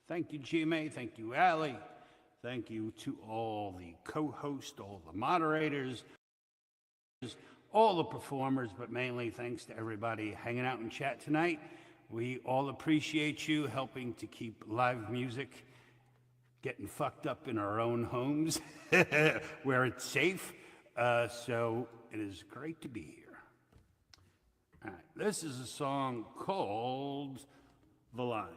Thank you, GMA. Thank you, Allie. Thank you to all the co-hosts, all the moderators, all the performers, but mainly thanks to everybody hanging out in chat tonight. We all appreciate you helping to keep live music getting fucked up in our own homes where it's safe. So it is great to be here. All right, this is a song called The Line.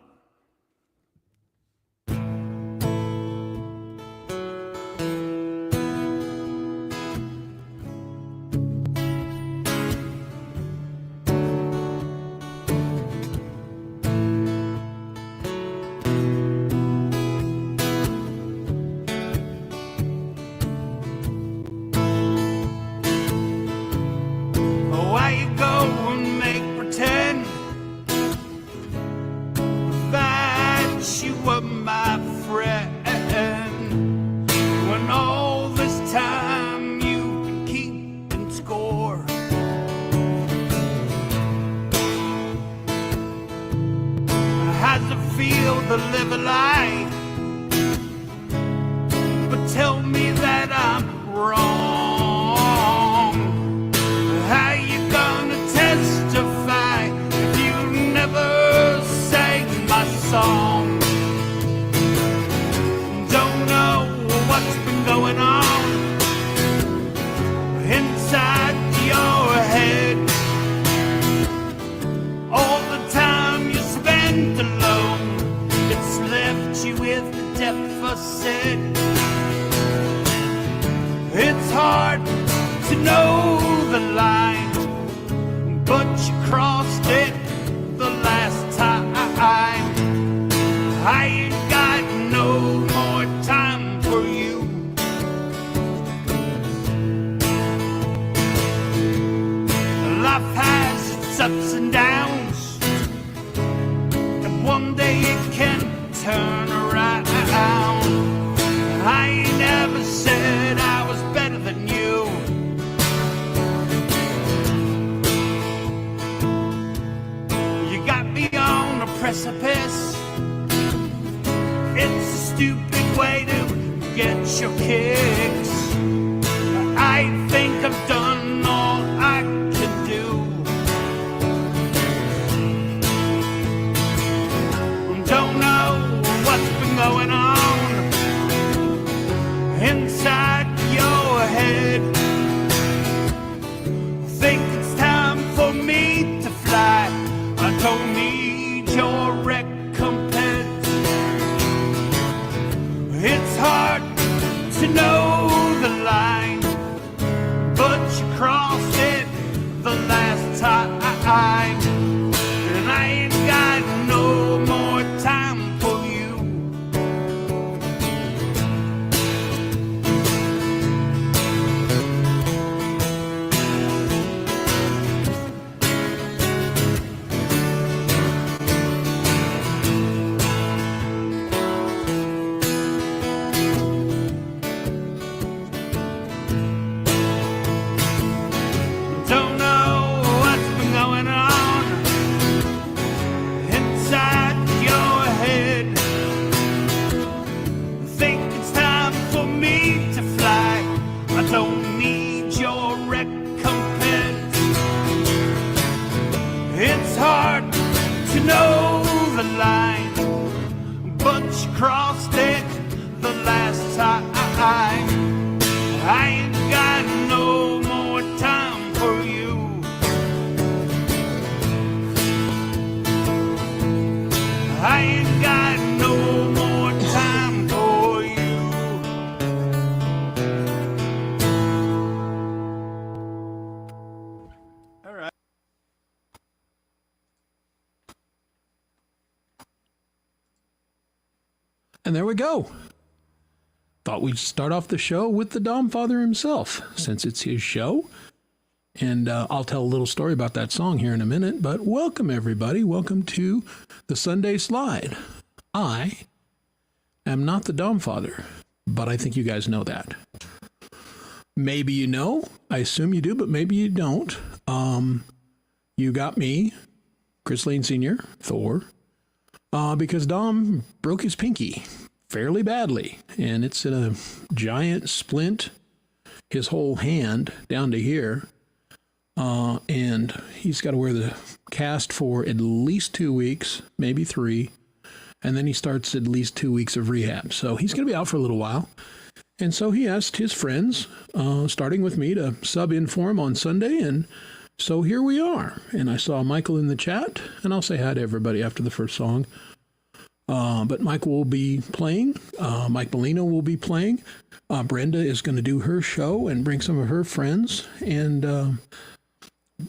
And there we go. Thought we'd start off the show with the DomFather himself, since it's his show. And I'll tell a little story about that song here in a minute. But welcome, everybody. Welcome to the Sunday Slide. I am not the DomFather, but I think you guys know that. Maybe you know. I assume you do, but maybe you don't. You got me, Chris Lane Sr., Thor, because Dom broke his pinky fairly badly, and it's in a giant splint, his whole hand down to here, and he's got to wear the cast for at least 2 weeks, maybe 3, and then he starts at least 2 weeks of rehab. So he's going to be out for a little while. And so he asked his friends, starting with me, to sub in for him on Sunday, and so here we are. And I saw Michael in the chat, and I'll say hi to everybody after the first song. But Michael will be playing. Mike Molina will be playing. Brenda is going to do her show and bring some of her friends. And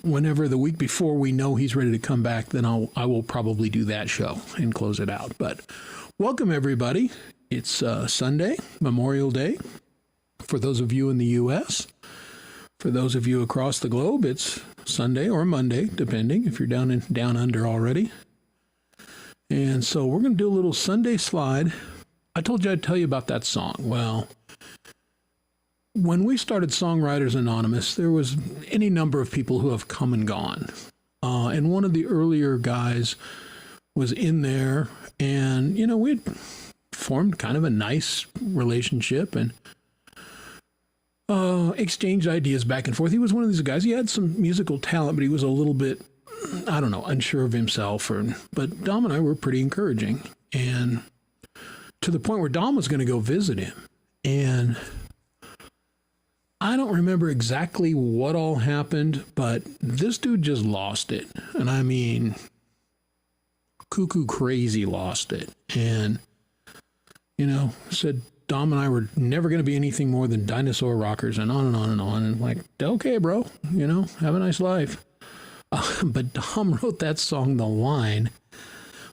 whenever the week before we know he's ready to come back, then I will probably do that show and close it out. But welcome, everybody. It's Sunday, Memorial Day, for those of you in the U.S. For those of you across the globe, it's Sunday or Monday, depending if you're down under already. And so we're going to do a little Sunday slide. I told you I'd tell you about that song. Well, when we started Songwriters Anonymous, there was any number of people who have come and gone. And one of the earlier guys was in there, and, you know, we'd formed kind of a nice relationship and exchanged ideas back and forth. He was one of these guys. He had some musical talent, but he was a little bit, I don't know, unsure of himself. But Dom and I were pretty encouraging, and to the point where Dom was going to go visit him. And I don't remember exactly what all happened, but this dude just lost it. And I mean, cuckoo crazy lost it. And, you know, said Dom and I were never going to be anything more than dinosaur rockers, and on and on and on. And like, okay, bro, you know, have a nice life. But Dom wrote that song, The Line,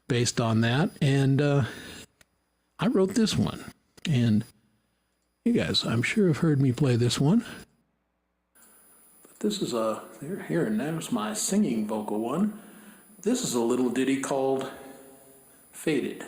based on that. And I wrote this one. And you guys, I'm sure, have heard me play this one. But this is here, and there's my singing vocal one. This is a little ditty called Faded.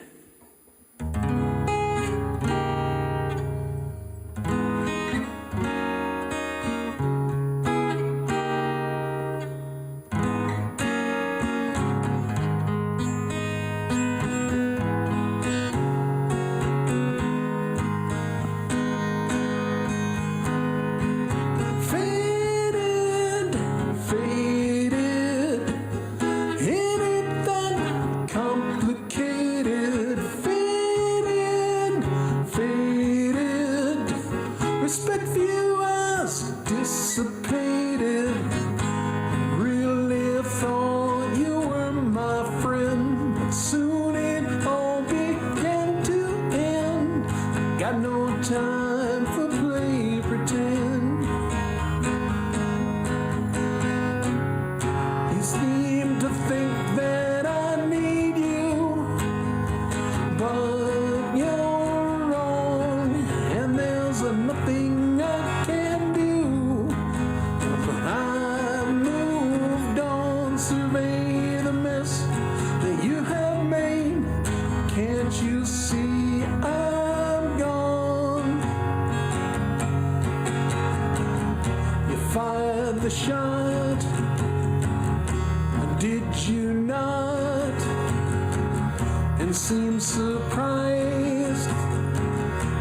Seemed surprised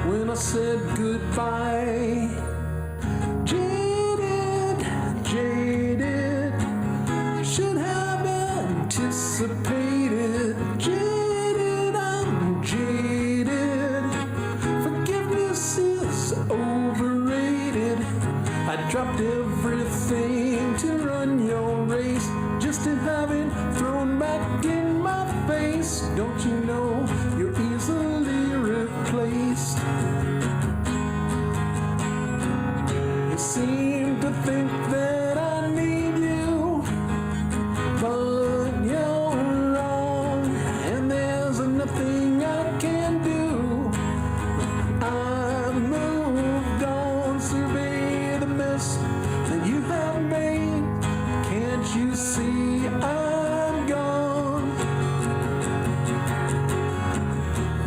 when I said goodbye. Jaded, should have anticipated. Jaded, I'm jaded. Forgiveness is overrated. I dropped everything to run your race, just to have it thrown back in my face. Don't you know you're easily replaced? You seem to think that I need you, but you're wrong, and there's nothing I can do. I moved on, survey the mess that you have made. Can't you see I'm gone?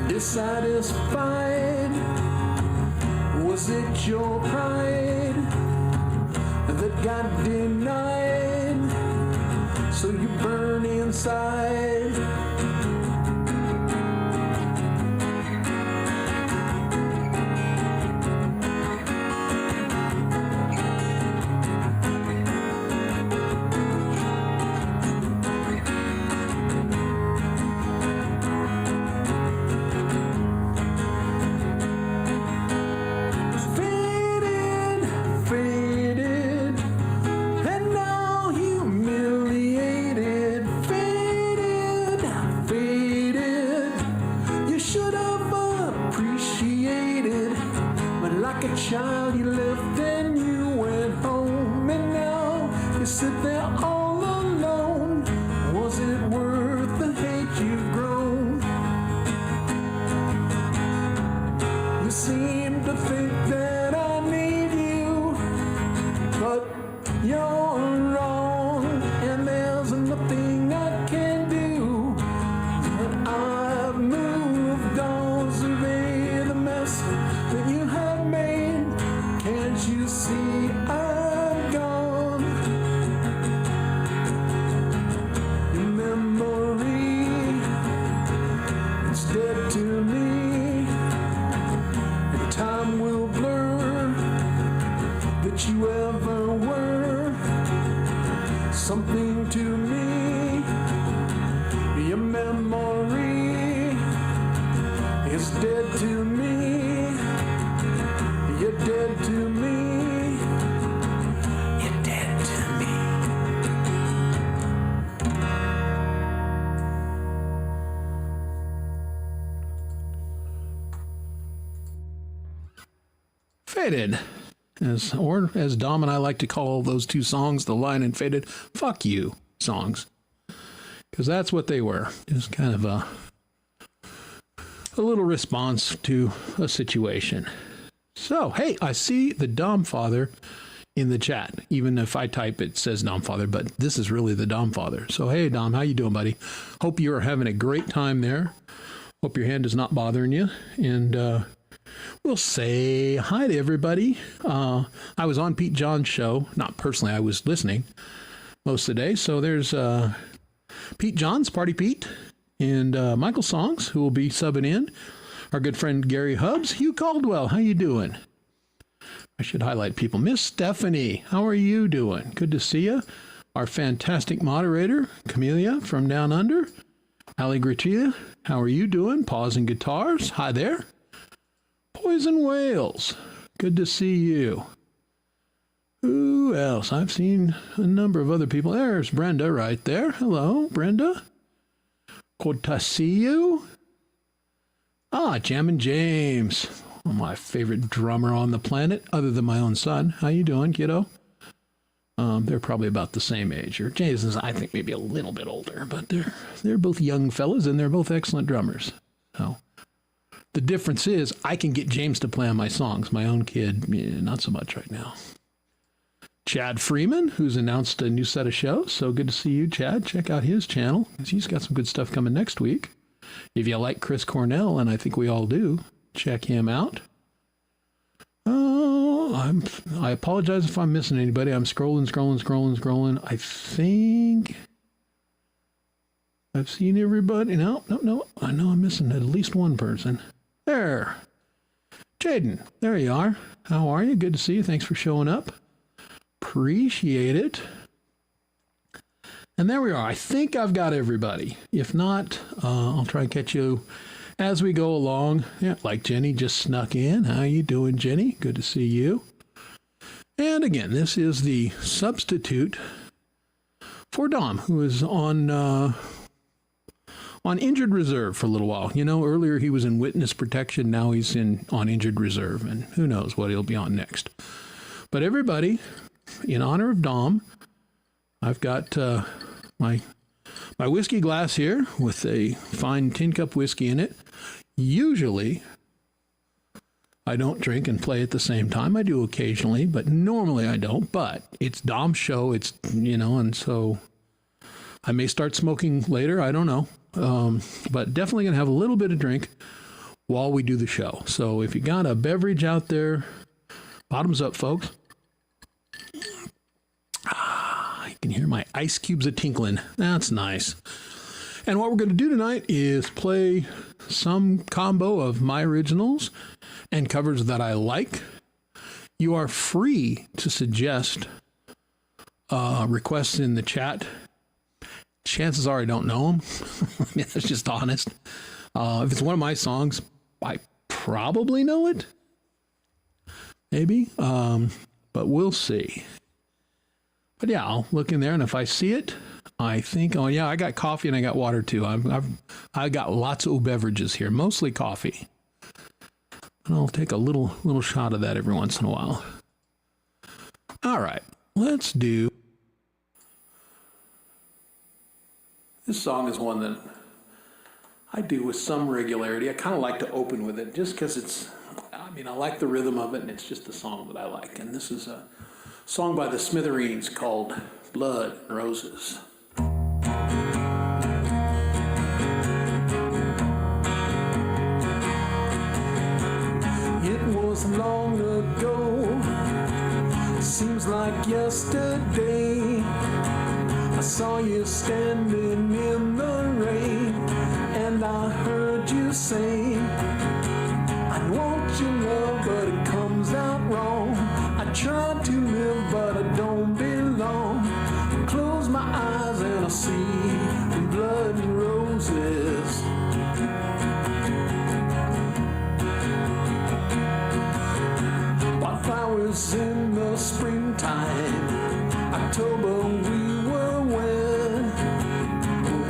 Dissatisfied? Was it your pride that got denied? So you burn inside. child you left and you went home, and now you sit there all alone. Was it worth the hate you've grown? You seem to think that I need you, but you're wrong, and there's nothing I can do. But I've moved on, survey the mess that you have made. Can't you see I'm gone? Your memory is dead to me, and time will blur that you ever were something to me. Your memory is dead to me. You're dead to me. You're dead to me. Faded. As Dom and I like to call those two songs, the Line and Faded, fuck you songs. Because that's what they were. Just kind of a little response to a situation. So, hey, I see the DomFather in the chat. Even if I type it says DomFather, but this is really the DomFather. So, hey, Dom, how you doing, buddy? Hope you are having a great time there. Hope your hand is not bothering you. And we'll say hi to everybody. I was on Pete John's show. Not personally, I was listening most of the day. So there's Pete John's, Party Pete, and Michael Songs, who will be subbing in. Our good friend Gary Hubbs. Hugh Caldwell, how you doing? I should highlight people. Miss Stephanie, how are you doing? Good to see you. Our fantastic moderator, Camellia from Down Under. Ali Gratia, how are you doing? Paws and Guitars, hi there. Poison Whales, good to see you. Who else? I've seen a number of other people. There's Brenda right there. Hello, Brenda. Good to see you. Jammin' James, my favorite drummer on the planet, other than my own son. How you doing, kiddo? They're probably about the same age. Or James is, I think, maybe a little bit older, but they're both young fellas and they're both excellent drummers. So the difference is I can get James to play on my songs. My own kid, not so much right now. Chad Freeman, who's announced a new set of shows. So good to see you, Chad. Check out his channel, because he's got some good stuff coming next week. If you like Chris Cornell, and I think we all do, check him out. I apologize if I'm missing anybody. I'm scrolling. I think I've seen everybody. No. I know I'm missing at least one person. There. Jaden, there you are. How are you? Good to see you. Thanks for showing up. Appreciate it. And there we are. I think I've got everybody. If not, I'll try and catch you as we go along. Yeah, like Jenny just snuck in. How you doing, Jenny? Good to see you. And again, this is the substitute for Dom, who is on injured reserve for a little while. You know, earlier he was in witness protection. Now he's on injured reserve, and who knows what he'll be on next. But everybody, in honor of Dom, I've got my whiskey glass here with a fine tin cup whiskey in it. Usually, I don't drink and play at the same time. I do occasionally, but normally I don't. But it's Dom's show. It's, and so I may start smoking later. I don't know. But definitely going to have a little bit of drink while we do the show. So if you got a beverage out there, bottoms up, folks. I can hear my ice cubes a tinkling. That's nice. And what we're going to do tonight is play some combo of my originals and covers that I like. You are free to suggest requests in the chat. Chances are I don't know them. That's just honest. If it's one of my songs, I probably know it. Maybe. But we'll see. But yeah, I'll look in there, and if I see it, I think, oh yeah, I got coffee and I got water too. I got lots of beverages here, mostly coffee. And I'll take a little shot of that every once in a while. All right, let's do... This song is one that I do with some regularity. I kind of like to open with it just because I like the rhythm of it, and it's just a song that I like. And this is a song by the Smithereens called Blood and Roses. It was long ago, seems like yesterday. I saw you standing in the rain, and I heard you say, I want your love, but it comes out wrong. I try to live, but I don't belong. I close my eyes and I see blood and roses. Wildflowers in the springtime, October we were wed.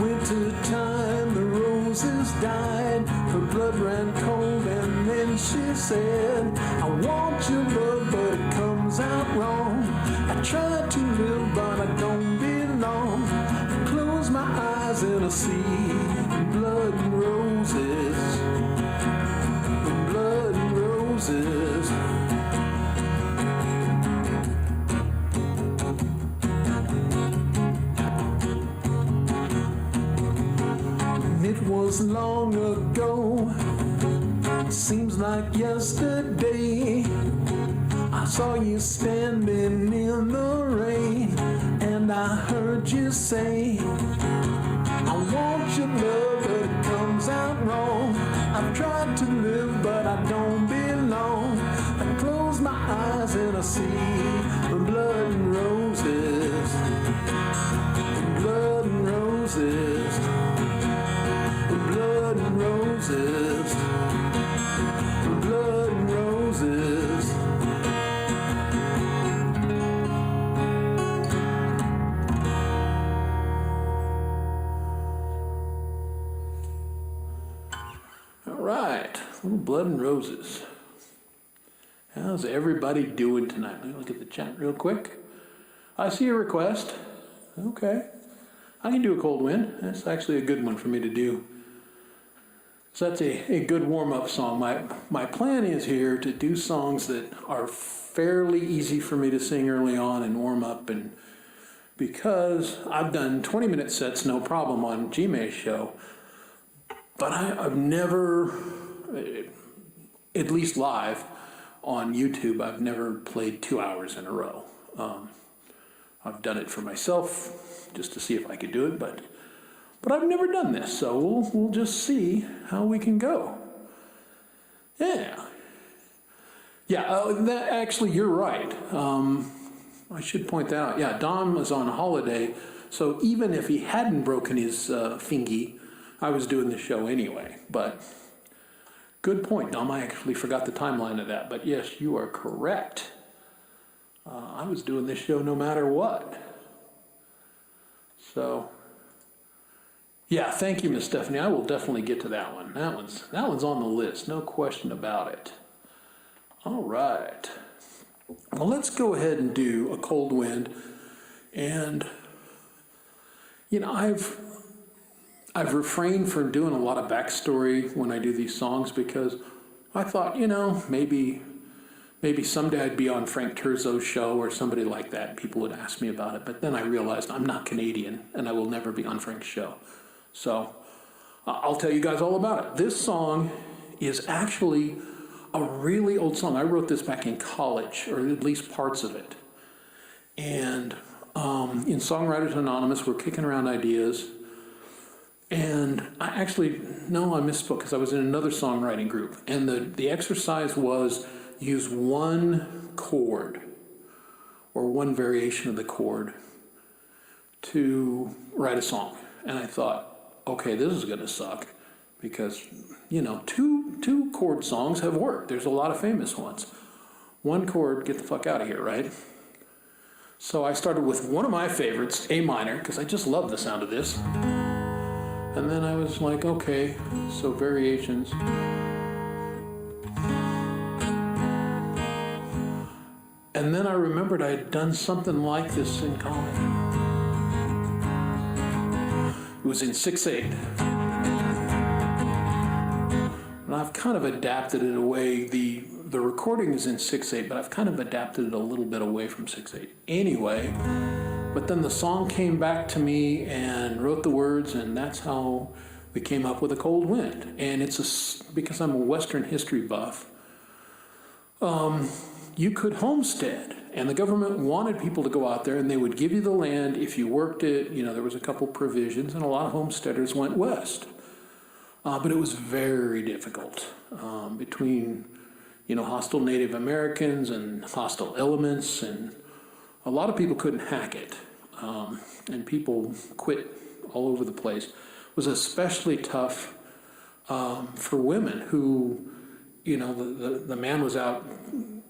Winter time the roses died, her blood ran cold, and then she said, I want your love, but it comes out wrong. I try to live, but I don't belong. I close my eyes and I see blood and roses. Blood and roses. It was long ago, seems like yesterday. I saw you standing in the rain, and I heard you say, I want your love, but it comes out wrong. I've tried to live, but I don't belong. I close my eyes and I see blood and roses. Blood and roses. Blood and roses. Blood and roses. All right, little blood and roses. How's everybody doing tonight? Let me look at the chat real quick. I see a request. Okay. I can do a cold wind. That's actually a good one for me to do. So that's a good warm-up song. My plan is here to do songs that are fairly easy for me to sing early on and warm up, and because I've done 20-minute sets no problem on G-May's show, but I've never, at least live on YouTube, I've never played 2 hours in a row. I've done it for myself just to see if I could do it, but I've never done this, so we'll just see how we can go. Yeah. Yeah, actually, you're right. I should point that out. Yeah, Dom was on holiday, so even if he hadn't broken his fingy, I was doing the show anyway. But good point, Dom. I actually forgot the timeline of that. But yes, you are correct. I was doing this show no matter what. So... yeah, thank you, Miss Stephanie. I will definitely get to that one. That one's on the list, no question about it. All right. Well, let's go ahead and do a cold wind. And I've refrained from doing a lot of backstory when I do these songs because I thought, maybe someday I'd be on Frank Terzo's show or somebody like that. People would ask me about it. But then I realized I'm not Canadian and I will never be on Frank's show. So I'll tell you guys all about it. This song is actually a really old song. I wrote this back in college, or at least parts of it. And in Songwriters Anonymous, we're kicking around ideas. And I misspoke because I was in another songwriting group. And the exercise was use one chord or one variation of the chord to write a song. And I thought, okay, this is going to suck because, two chord songs have worked. There's a lot of famous ones. One chord, get the fuck out of here, right? So I started with one of my favorites, A minor, because I just love the sound of this. And then I was like, okay, so variations. And then I remembered I had done something like this in college. It was in 6/8. And I've kind of adapted it away. The recording is in 6/8, but I've kind of adapted it a little bit away from 6/8. Anyway, but then the song came back to me and wrote the words, and that's how we came up with A Cold Wind. And because I'm a Western history buff, you could homestead, and the government wanted people to go out there, and they would give you the land if you worked it. There was a couple provisions, and a lot of homesteaders went west. But it was very difficult between, hostile Native Americans and hostile elements, and a lot of people couldn't hack it, and people quit all over the place. It was especially tough for women who, the man was out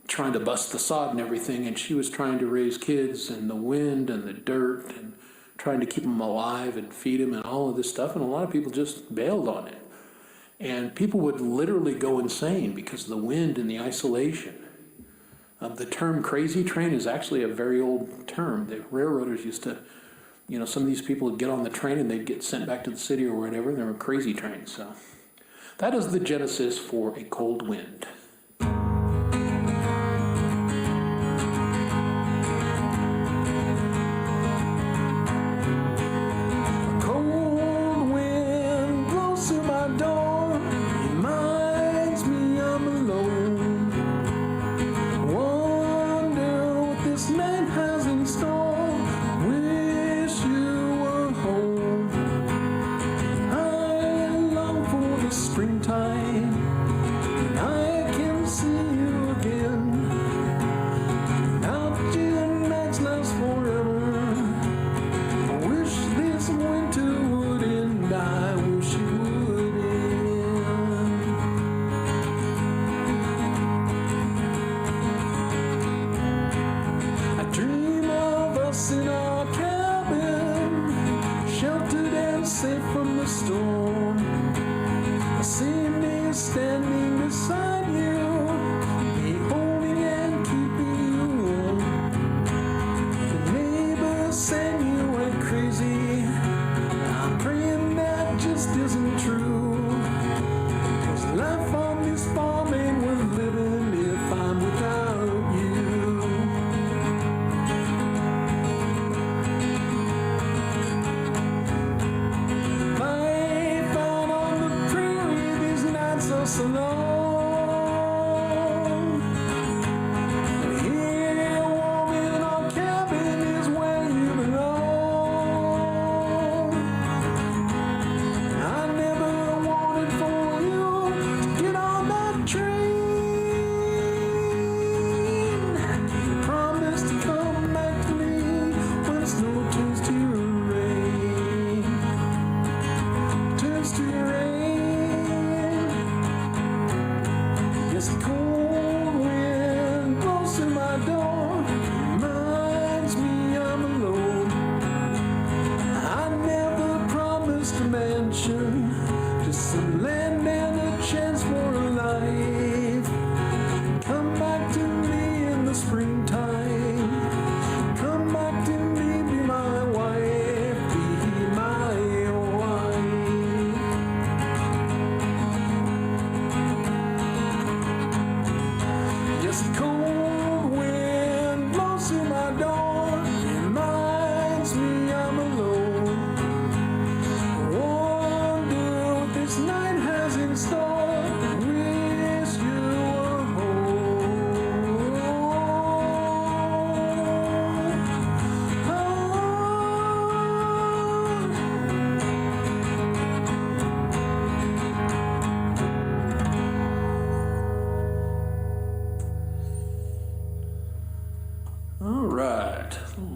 trying to bust the sod and everything, and she was trying to raise kids and the wind and the dirt and trying to keep them alive and feed them and all of this stuff, and a lot of people just bailed on it. And people would literally go insane because of the wind and the isolation. The term crazy train is actually a very old term. The railroaders used to, some of these people would get on the train and they'd get sent back to the city or whatever, and they were crazy trains. So that is the genesis for A Cold Wind.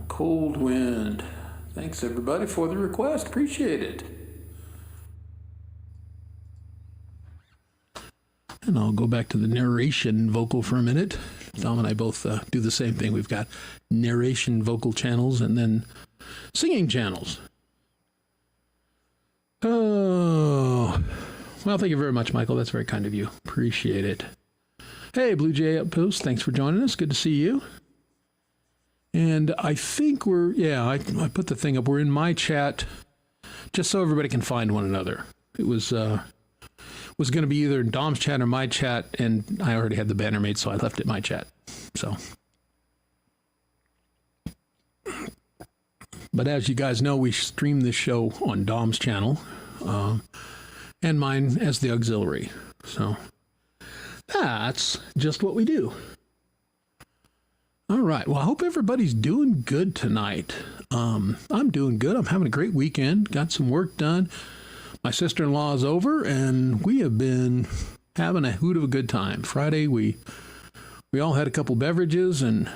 Cold Wind. Thanks everybody for the request. Appreciate it. And I'll go back to the narration vocal for a minute. Tom and I both do the same thing. We've got narration vocal channels and then singing channels. Oh, well, thank you very much, Michael. That's very kind of you. Appreciate it. Hey, Blue Jay Outpost. Thanks for joining us. Good to see you. And I think I put the thing up. We're in my chat just so everybody can find one another. It was going to be either Dom's chat or my chat, and I already had the banner made, so I left it my chat. So, but as you guys know, we stream this show on Dom's channel, and mine as the auxiliary. So that's just what we do. All right. Well, I hope everybody's doing good tonight. I'm doing good. I'm having a great weekend. Got some work done. My sister-in-law is over, and we have been having a hoot of a good time. Friday, we all had a couple beverages and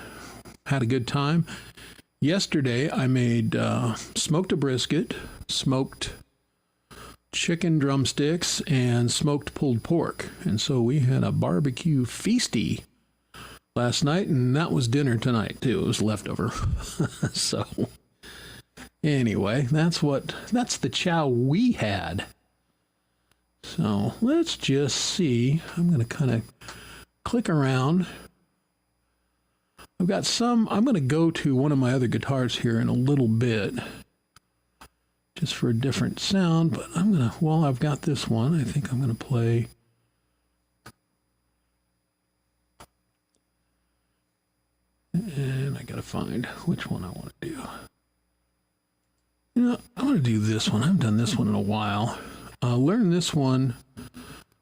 had a good time. Yesterday, I made smoked a brisket, smoked chicken drumsticks, and smoked pulled pork. And so we had a barbecue feasty last night, and that was dinner tonight too. It was leftover. So anyway, that's the chow we had. So let's just see. I'm going to kind of click around. I'm going to go to one of my other guitars here in a little bit, just for a different sound, but while I've got this one, I think I'm going to play. And I got to find which one I want to do. I want to do this one. I haven't done this one in a while. Learned this one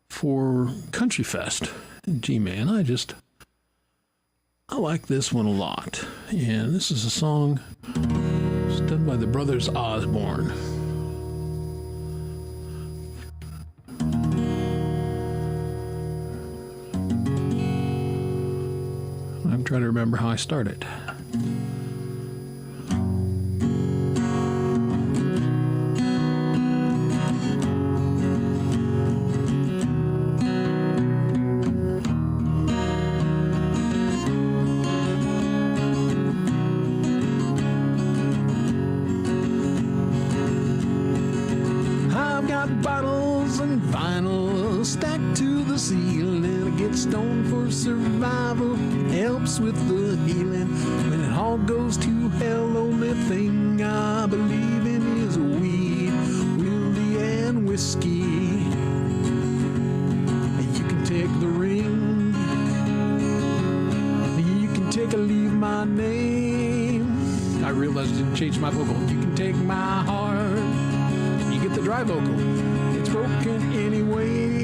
for Country Fest in G-Man. I like this one a lot. And this is a song done by the Brothers Osborne. I'm trying to remember how I started. I've got bottles and vinyl stacked to the ceiling. I get stoned for survival. Helps with the healing. When it all goes to hell, only thing I believe in is weed, whiskey, and whiskey. You can take the ring, you can take or leave my name. I realized I didn't change my vocal. You can take my heart, you get the dry vocal. It's broken anyway.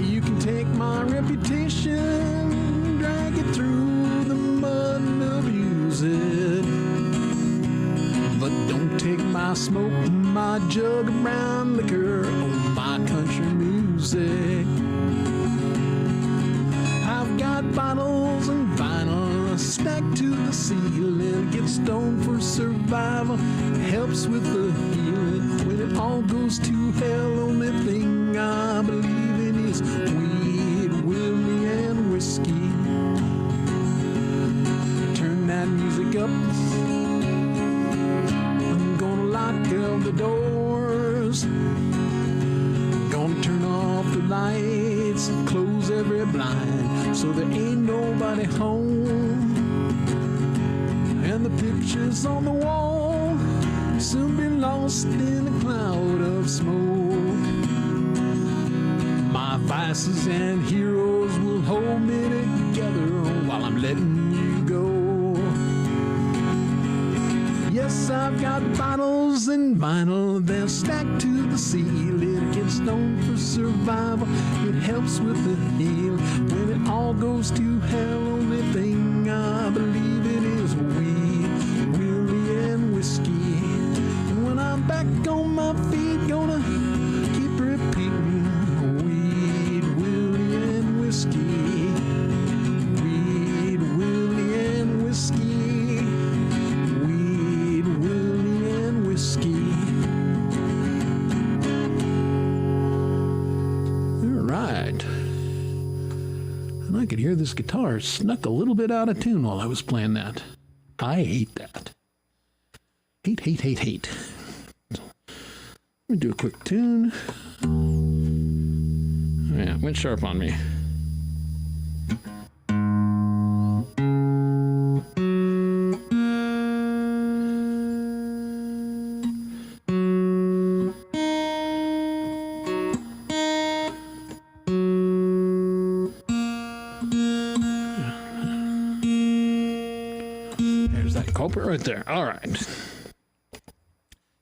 You can take my reputation, drag it through the mud and abuse it. But don't take my smoke, my jug of brown liquor, or my country music. I've got bottles and vinyl stacked to the ceiling. Get stoned for survival, helps with the healing. When it all goes to hell, only thing I believe in is weed, whiskey, and whiskey. Turn that music up. I'm gonna lock up the doors. Gonna turn off the lights, close every blind, so there ain't nobody home. And the pictures on the wall soon be lost in a cloud of smoke. My vices and heroes will hold me together while I'm letting you go. Yes, I've got bottles and vinyl, they're stacked to the ceiling. Get stoned for survival, it helps with the healing. When it all goes to hell, only thing I believe in is weed, whiskey, and whiskey. And when I'm back on my feet, gonna keep repeating weed, whiskey, and whiskey. Weed, whiskey, and whiskey. Weed, whiskey, and whiskey. All right. And I could hear this guitar snuck a little bit out of tune while I was playing that. I hate that. Hate. So, let me do a quick tune. Yeah, went sharp on me. culprit right there. All right.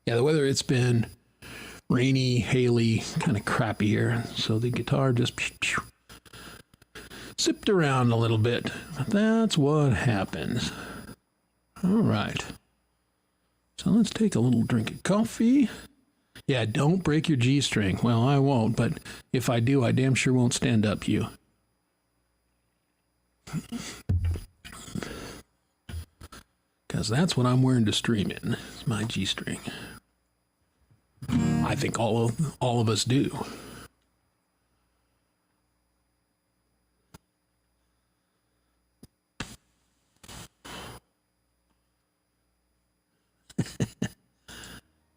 Yeah, the weather, it's been rainy, haily, kind of crappy here. So the guitar just zipped around a little bit. But that's what happens. All right. So let's take a little drink of coffee. Yeah, don't break your G string. Well, I won't, but if I do, I damn sure won't stand up you. Because that's what I'm wearing to stream in. It's my G string. I think all of us do.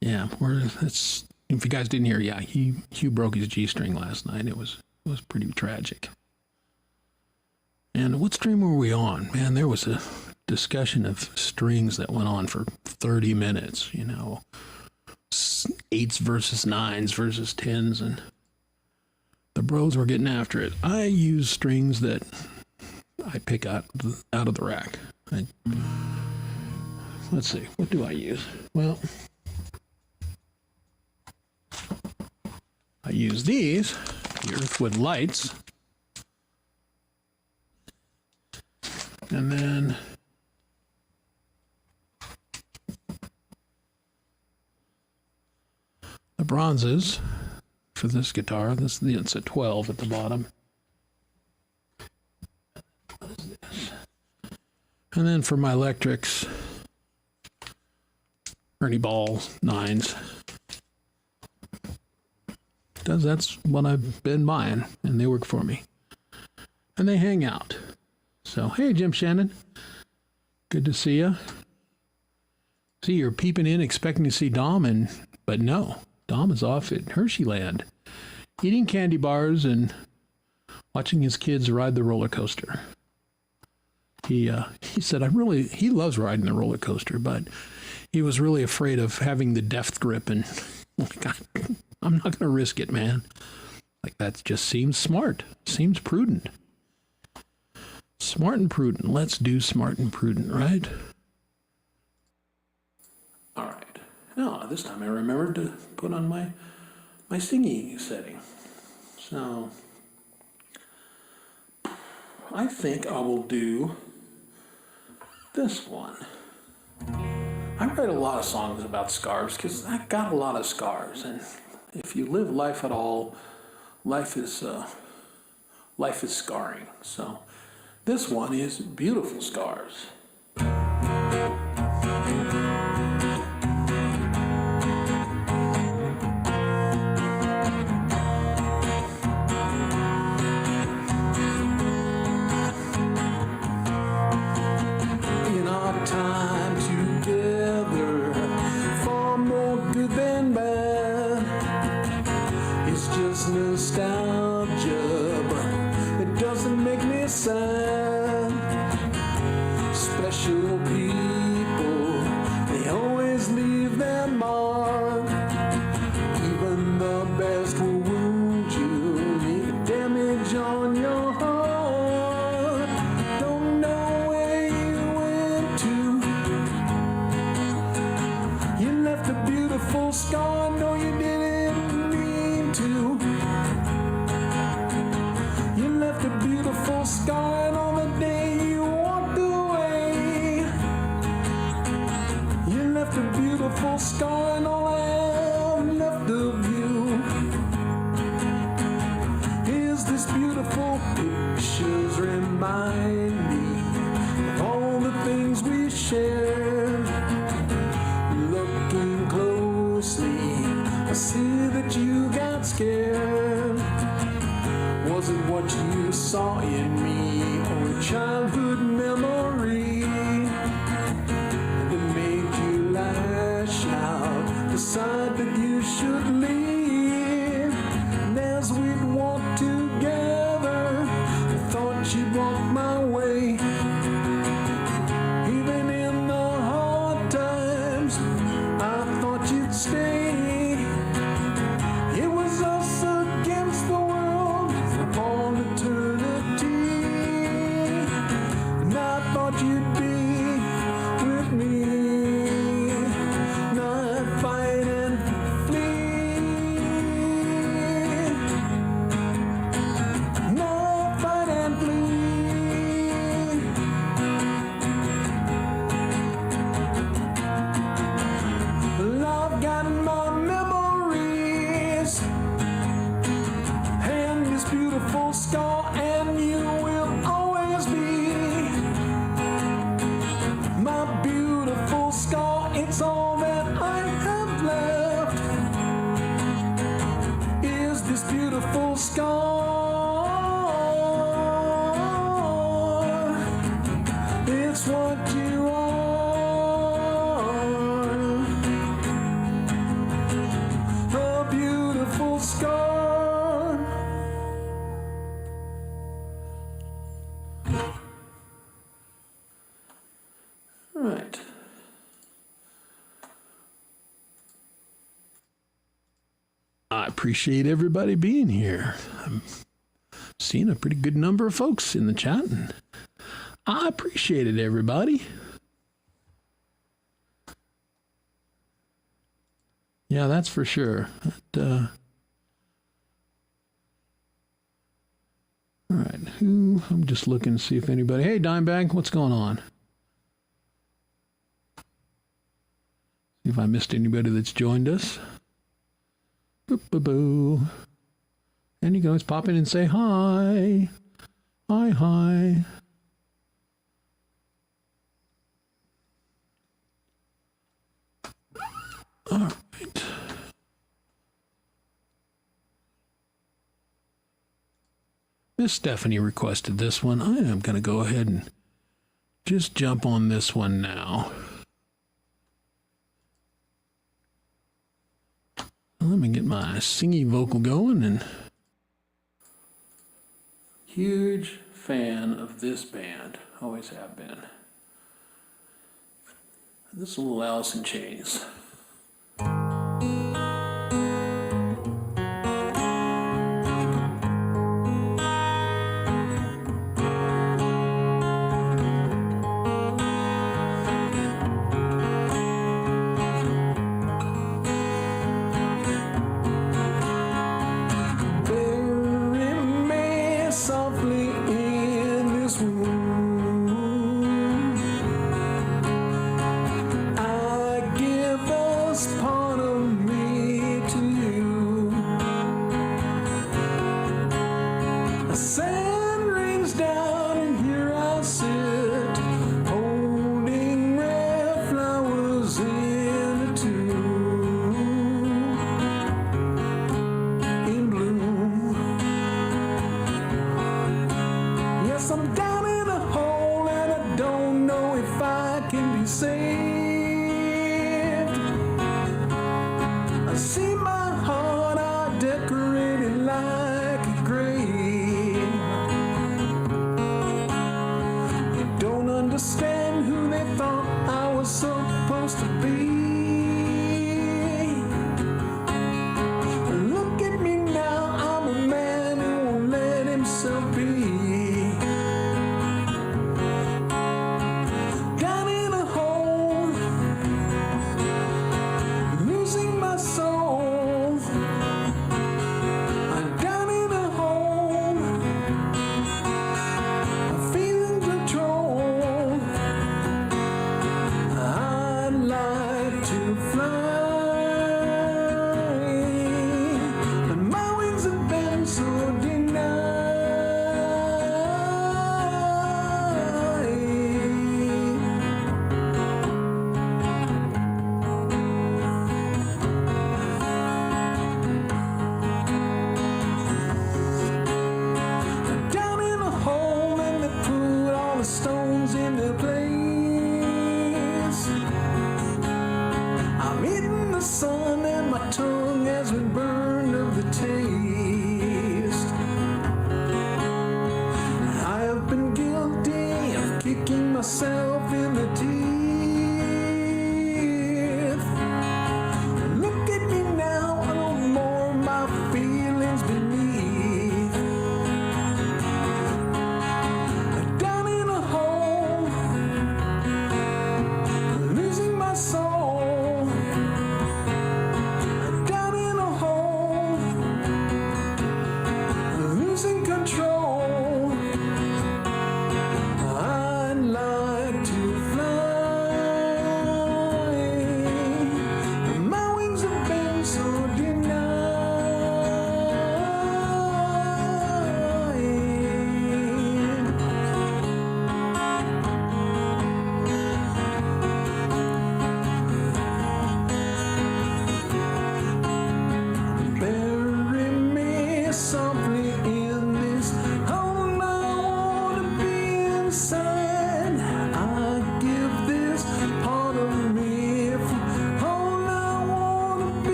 Yeah, if you guys didn't hear, yeah, Hugh broke his G string last night. It was pretty tragic. And what stream were we on? Man, there was a discussion of strings that went on for 30 minutes, you know, 8s versus 9s versus 10s, and the bros were getting after it. I use strings that I pick out of the rack. Let's see, what do I use? Well, I use these, the Earthwood Lights, and then the bronzes for this guitar. It's a 12 at the bottom. What is this? And then for my electrics, Ernie Ball 9s. That's what I've been buying, and they work for me. And they hang out. So, hey, Jim Shannon. Good to see you. See, you're peeping in expecting to see Dom, but no. Dom is off at Hersheyland, eating candy bars and watching his kids ride the roller coaster. He said he loves riding the roller coaster, but he was really afraid of having the deft grip, and I'm not going to risk it, man. Like, that just seems smart. Seems prudent. Smart and prudent. Let's do smart and prudent, right? All right. Now, this time I remembered to put on my singing setting. So, I think I will do this one. I write a lot of songs about scars because I got a lot of scars, and if you live life at all, life is scarring. So this one is Beautiful Scars. In our time together, far more good than bad. It's just nostalgia, but it doesn't make me sad. Special people, they always leave their mark. Even the best will wound you, leave damage on your heart. Don't know where you went to. You left a beautiful scar, no you didn't mean to. You left a beautiful scar, and on the day you walked away, you left a beautiful scar, and all I have left of you is this beautiful pictures remind me of all the things we shared. Looking closely, I see that you got scared. Was it what you saw in me, or a childhood memory that made you lash out, decide that you should leave? And as we'd walk together, I thought you'd walk my way. Even in the hard times, I thought you'd stay. It was us against the world for all eternity. right. I appreciate everybody being here. I'm seeing a pretty good number of folks in the chat, and I appreciate it, everybody. Yeah, that's for sure. All right, I'm just looking to see if anybody... Hey, Dimebag, what's going on? See if I missed anybody that's joined us. Boop-a-boo. And you can always pop in and say hi. Hi. All right. Miss Stephanie requested this one. I am going to go ahead and just jump on this one now. Let me get my singy vocal going. And huge fan of this band. Always have been. This is a little Alice in Chains. Losing control. I'd like to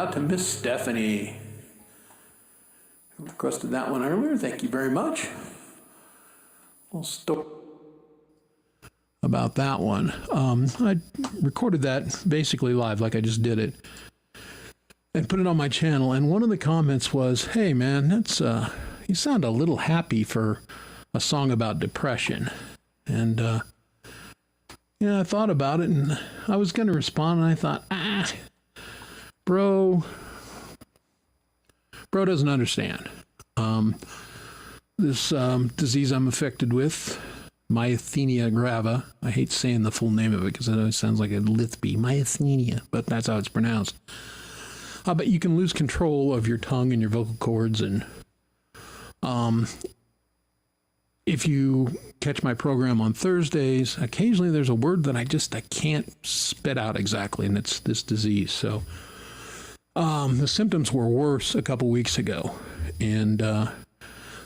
out to Miss Stephanie, who requested that one earlier. Thank you very much. We'll stop about that one. I recorded that basically live, like I just did it, and put it on my channel. And one of the comments was, "Hey man, that's you sound a little happy for a song about depression." And I thought about it, and I was going to respond, and I thought, bro doesn't understand. This disease I'm affected with, myasthenia grava. I hate saying the full name of it because it always sounds like a Lithby. Myasthenia, but that's how it's pronounced. But you can lose control of your tongue and your vocal cords, and if you catch my program on Thursdays, occasionally there's a word that I can't spit out exactly, and it's this disease. So the symptoms were worse a couple weeks ago, and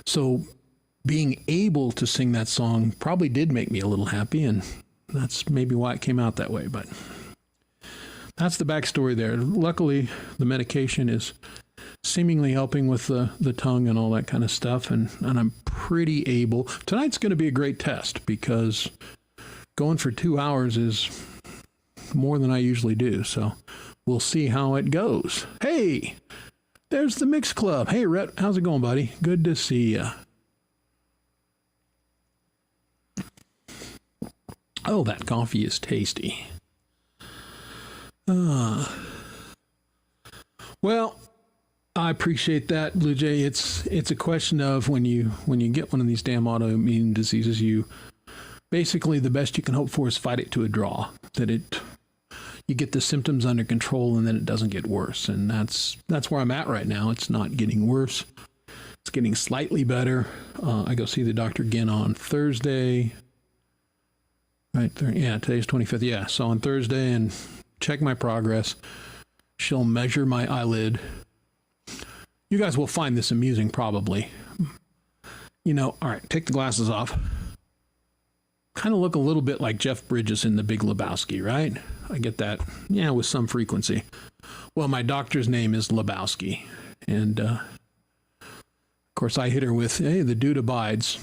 so being able to sing that song probably did make me a little happy, and that's maybe why it came out that way. But that's the backstory there. Luckily, the medication is seemingly helping with the tongue and all that kind of stuff, and I'm pretty able. Tonight's going to be a great test because going for 2 hours is more than I usually do, so we'll see how it goes. Hey, there's the Mix Club. Hey, Rhett, how's it going, buddy? Good to see ya. Oh, that coffee is tasty. Well, I appreciate that, Blue Jay. It's a question of when you get one of these damn autoimmune diseases, you basically the best you can hope for is fight it to a draw. That you get the symptoms under control and then it doesn't get worse. And that's where I'm at right now. It's not getting worse. It's getting slightly better. I go see the doctor again on Thursday. Right there. Yeah, today's 25th. Yeah, so on Thursday and check my progress. She'll measure my eyelid. You guys will find this amusing, probably. All right, take the glasses off. Kind of look a little bit like Jeff Bridges in The Big Lebowski, right? I get that, with some frequency. Well, my doctor's name is Lebowski. And, of course, I hit her with, hey, the dude abides.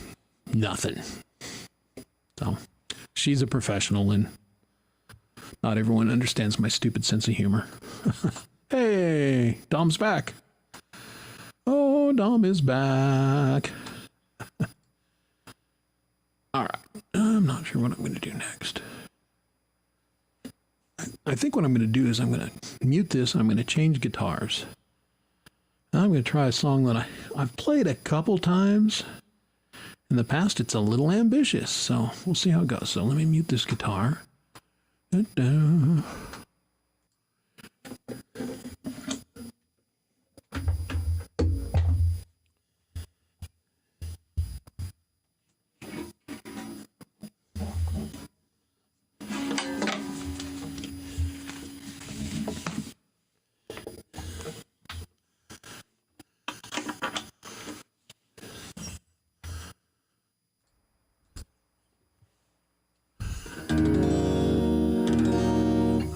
Nothing. So, she's a professional, and not everyone understands my stupid sense of humor. Hey, Dom's back. Oh, Dom is back. All right. I'm not sure what I'm going to do next. I think what I'm going to do is I'm going to mute this. I'm going to change guitars. I'm going to try a song that I've played a couple times. In the past, it's a little ambitious, so we'll see how it goes. So let me mute this guitar. Da-da.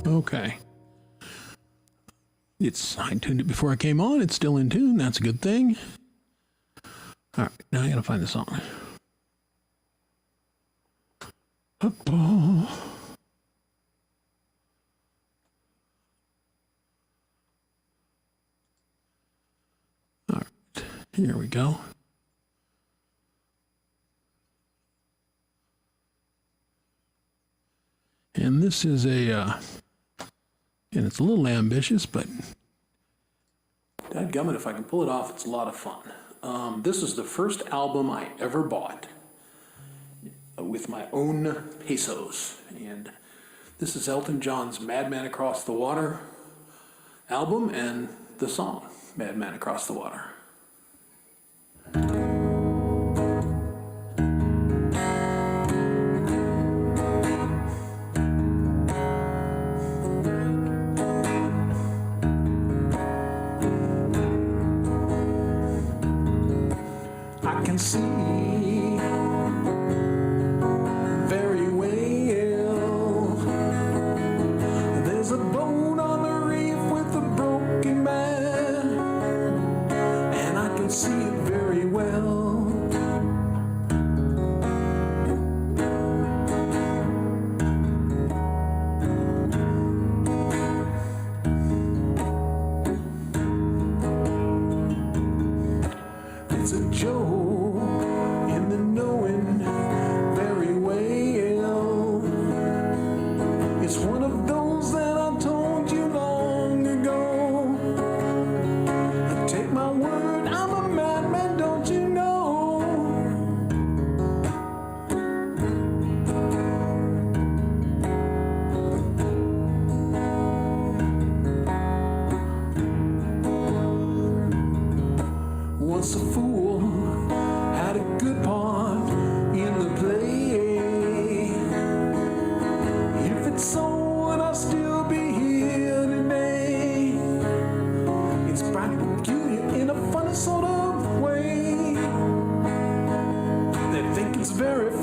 Okay. I tuned it before I came on. It's still in tune. That's a good thing. All right. Now I got to find the song. All right. Here we go. And this is and it's a little ambitious, but dadgummit, if I can pull it off, it's a lot of fun. This is the first album I ever bought with my own pesos. And this is Elton John's Madman Across the Water album and the song, Madman Across the Water. See very well. There's a boat on the reef with a broken back.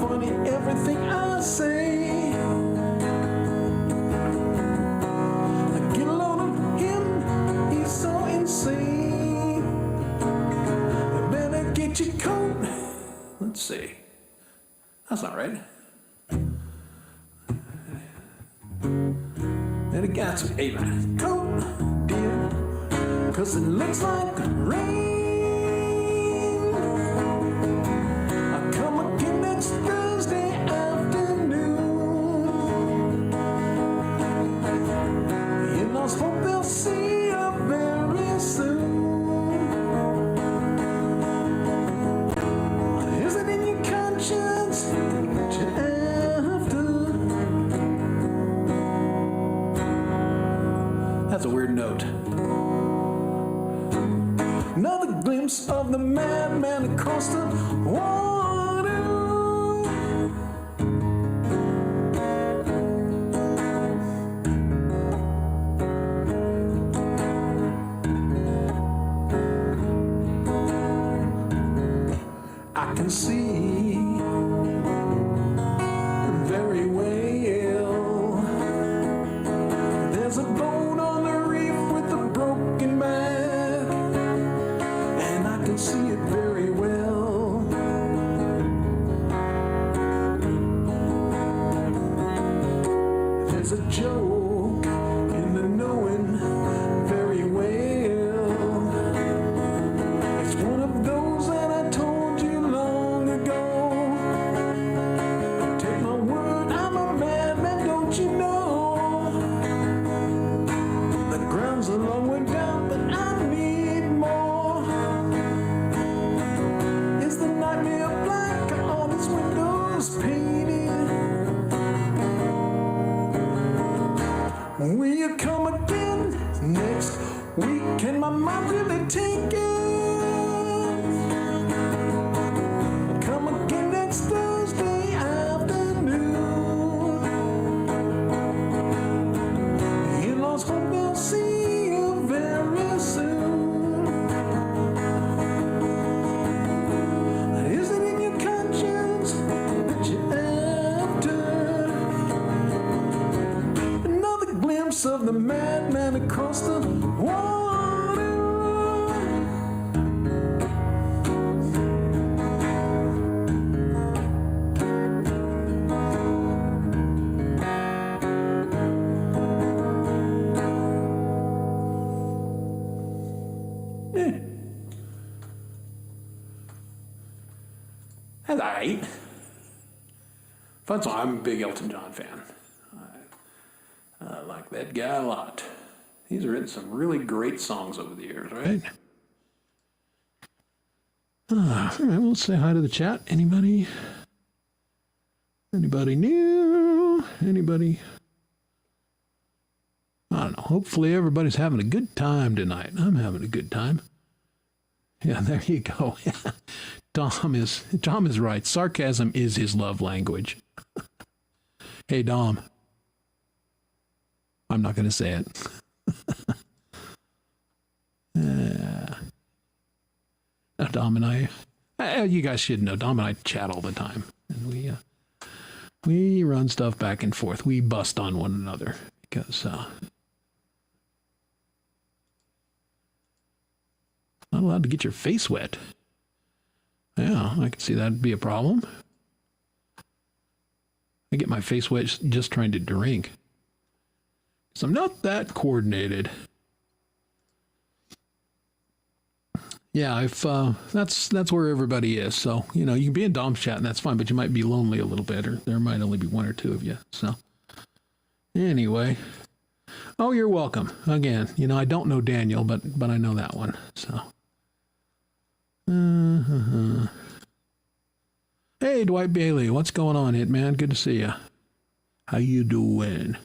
funny everything I say. I get a load of him, he's so insane. You better get your coat. Let's see. That's not right. Better get some coat, dear, 'cause it looks like rain. I'll come again next Thursday afternoon. In-laws hope they'll see you very soon. Is it in your conscience that you have to? That's a weird note. Another glimpse of the madman across the water. I can see very well. There's a boat on the reef with a broken back, and I can see it very well. There's a joke in the knowing very well. It's one of those that I told you long ago. Take my word, I'm a madman, don't you know? The ground's a long way down, but I need more. Is the nightmare black? Are all these windows painted? Will you come again next week? Can my mind really take it? Come again next Thursday afternoon. In-laws hope they'll see you very soon. Is it in your conscience that you after? Another glimpse of the madman across the water. That's all right. Fun song. I'm a big Elton John fan. I like that guy a lot. He's written some really great songs over the years, right? All right, we'll say hi to the chat. Anybody? Anybody new? Anybody? I don't know. Hopefully everybody's having a good time tonight. I'm having a good time. Yeah, there you go. Dom is right. Sarcasm is his love language. Hey, Dom. I'm not going to say it. Dom and I, you guys should know, Dom and I chat all the time. And we run stuff back and forth. We bust on one another because not allowed to get your face wet. Yeah, I can see that'd be a problem. I get my face wet just trying to drink. So I'm not that coordinated. Yeah, if that's where everybody is. So, you know, you can be in Dom's chat and that's fine, but you might be lonely a little bit, or there might only be one or two of you. So anyway. Oh, you're welcome. Again, you know, I don't know Daniel, but I know that one. So Hey, Dwight Bailey, what's going on, Hitman? Good to see you. How you doing?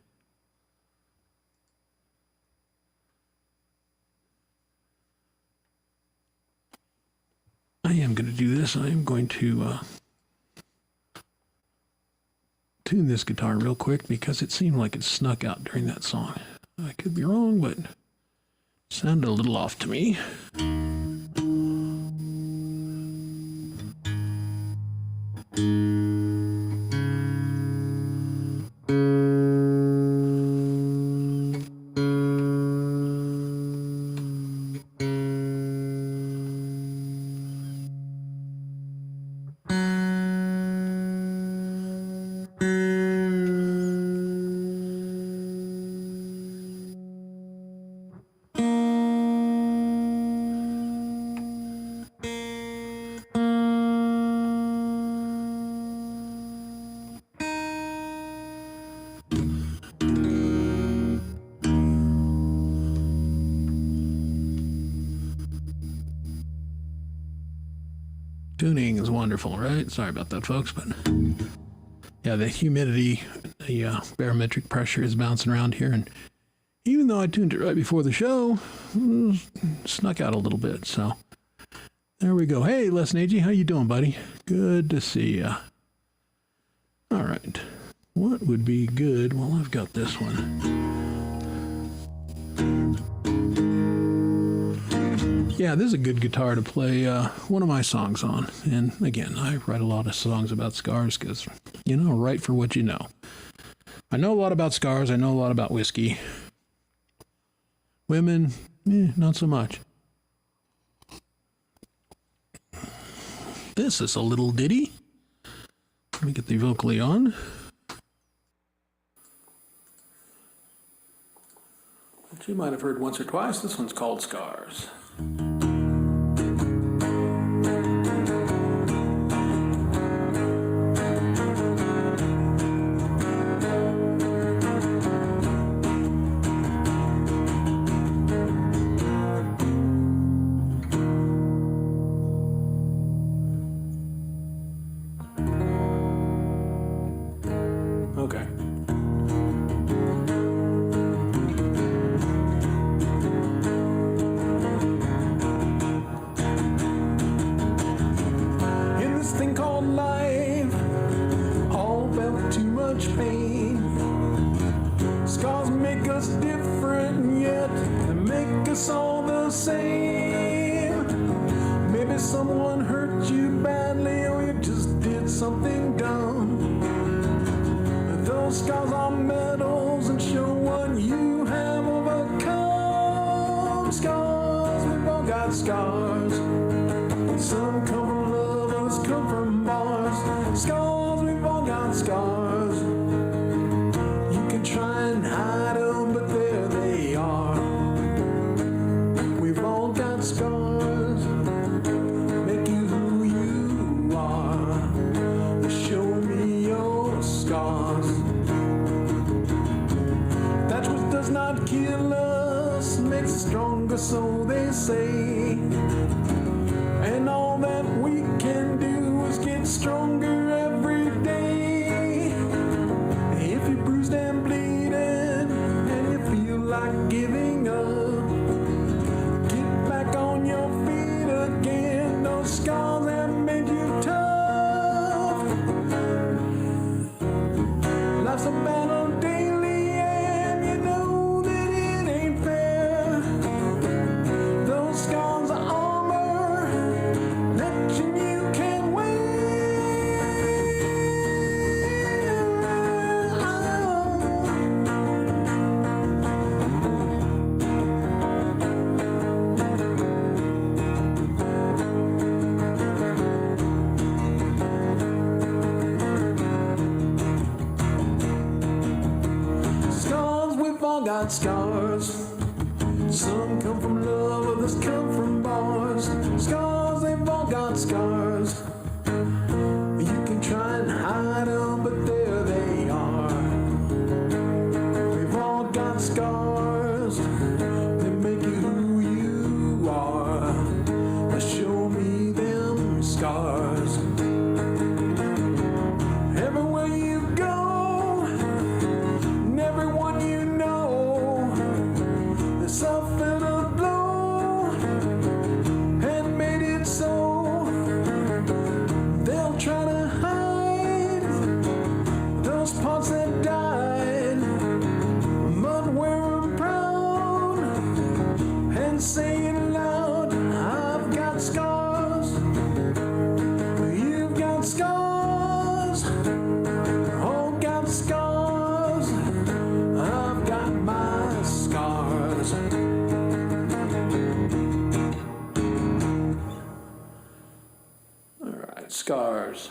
I am going to do this. I am going to tune this guitar real quick because it seemed like it snuck out during that song. I could be wrong, but it sounded a little off to me. Tuning is wonderful, right? Sorry about that, folks, but yeah, the humidity, the barometric pressure is bouncing around here, and even though I tuned it right before the show, snuck out a little bit, so there we go. Hey, Les Nagy, how you doing, buddy? Good to see ya. All right, what would be good? Well, I've got this one. Yeah, this is a good guitar to play one of my songs on. And again, I write a lot of songs about scars because, write for what you know. I know a lot about scars. I know a lot about whiskey. Women, not so much. This is a little ditty. Let me get the vocally on. Which you might have heard once or twice. This one's called Scars. Okay. In this thing called life, all felt too much pain. Scars make us different, yet they make us all the same. Maybe someone hurt you badly, or you just did something dumb. Those scars are medals and show what you have overcome. Scars, we've all got scars. Some come from love, others come from bars. Scars, we've all got scars. You can try and hide them, but there they are. We've all got scars. Make you who you are. Show me your scars. That which does not kill us makes us stronger, so they say. And all that we can do is get stronger every day. If you're bruised and bleeding and you feel like giving up, get back on your feet again. Those scars have made you tough. Life's a battle daily, and you know that it ain't fair. Those scars are armor that you can wear. Scars, we've all got scars. Some come from love, others come from bars. Scars, they've all got scars. You can try and hide them, but there they are. We've all got scars. They make you who you are. Now show me them scars. Everywhere you go, and everyone you know, they suffered a blow and made it so. They'll try to hide those parts that died, but wear 'em proud and say it loud. I've got scars. You've got scars. All got scars. I've got my scars. All right, scars.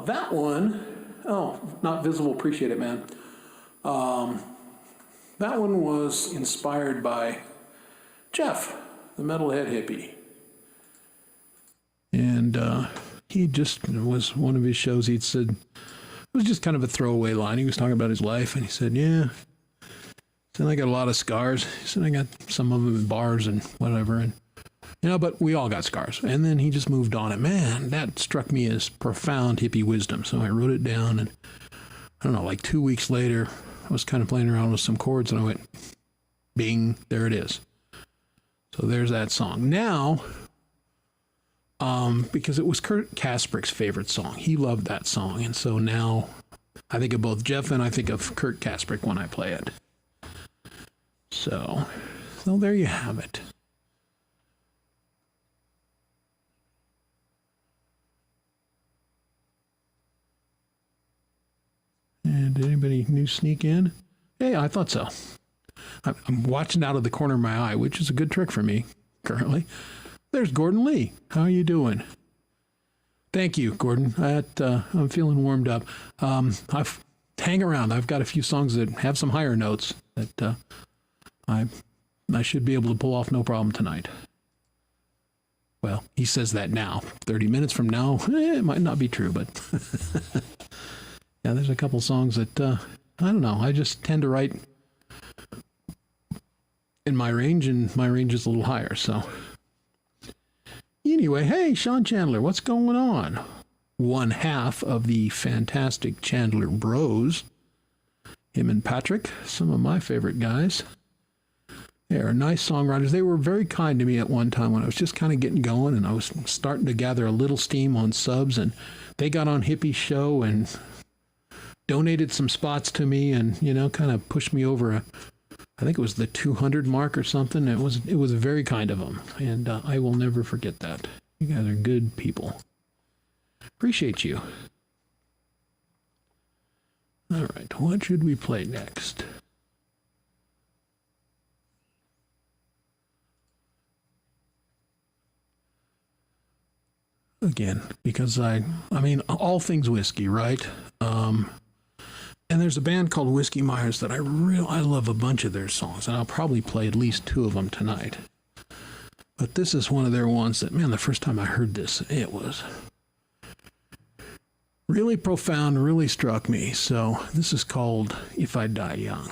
That one, not visible, appreciate it, man. That one was inspired by Jeff, the metalhead hippie. And he just was one of his shows. He'd said, it was just kind of a throwaway line. He was talking about his life, and he said, yeah, said, I got a lot of scars. He said, I got some of them in bars and whatever. And You know, but we all got scars. And then he just moved on. And man, that struck me as profound hippie wisdom. So I wrote it down. And I don't know, like 2 weeks later, I was kind of playing around with some chords and I went, bing, there it is. So there's that song. Now, because it was Kurt Kasprick's favorite song. He loved that song. And so now I think of both Jeff and I think of Kurt Kasprick when I play it. So there you have it. And did anybody new sneak in? Hey, I thought so. I'm watching out of the corner of my eye, which is a good trick for me currently. There's Gordon Lee. How are you doing? Thank you, Gordon. I'm feeling warmed up. Hang around. I've got a few songs that have some higher notes that I should be able to pull off no problem tonight. Well, he says that now. 30 minutes from now, it might not be true, but yeah, there's a couple songs that I don't know. I just tend to write in my range, and my range is a little higher. So anyway, hey, Sean Chandler, what's going on? One half of the fantastic Chandler Bros. Him and Patrick, some of my favorite guys. They are nice songwriters. They were very kind to me at one time when I was just kind of getting going and I was starting to gather a little steam on subs, and they got on Hippie's show and donated some spots to me and, you know, kind of pushed me over I think it was the 200 mark or something. It was very kind of them, and I will never forget that. You guys are good people. Appreciate you. All right, what should we play next? Again, because I mean, all things whiskey, right? And there's a band called Whiskey Myers that I love a bunch of their songs, and I'll probably play at least 2 of them tonight. But this is one of their ones that, man, the first time I heard this, it was really profound, really struck me. So this is called If I Die Young.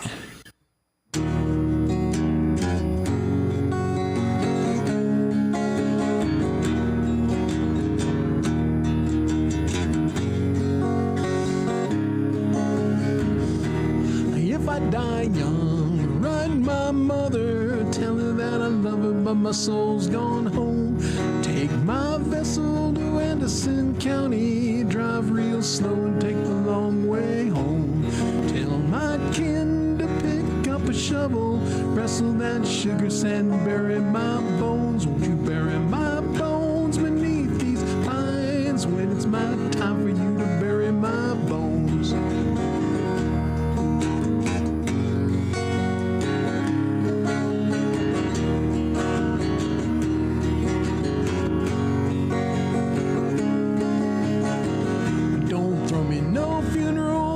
Die young, write my mother, tell her that I love her, but my soul's gone home. Take my vessel to Anderson County, drive real slow and take the long way home. Tell my kin to pick up a shovel, wrestle that sugar sand, bury my bones. Won't you bury my bones beneath these pines when it's my time for you to bury my bones?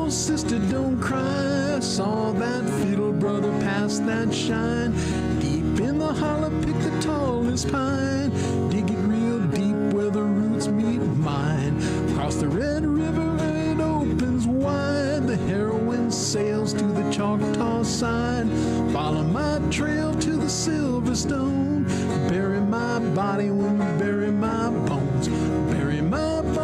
Sister, don't cry. Saw that fiddle brother pass that shine. Deep in the hollow, pick the tallest pine. Dig it real deep where the roots meet mine. Across the Red River, it opens wide. The heroine sails to the Choctaw side. Follow my trail to the Silverstone. Bury my body when you bury my bones. Bury my bones.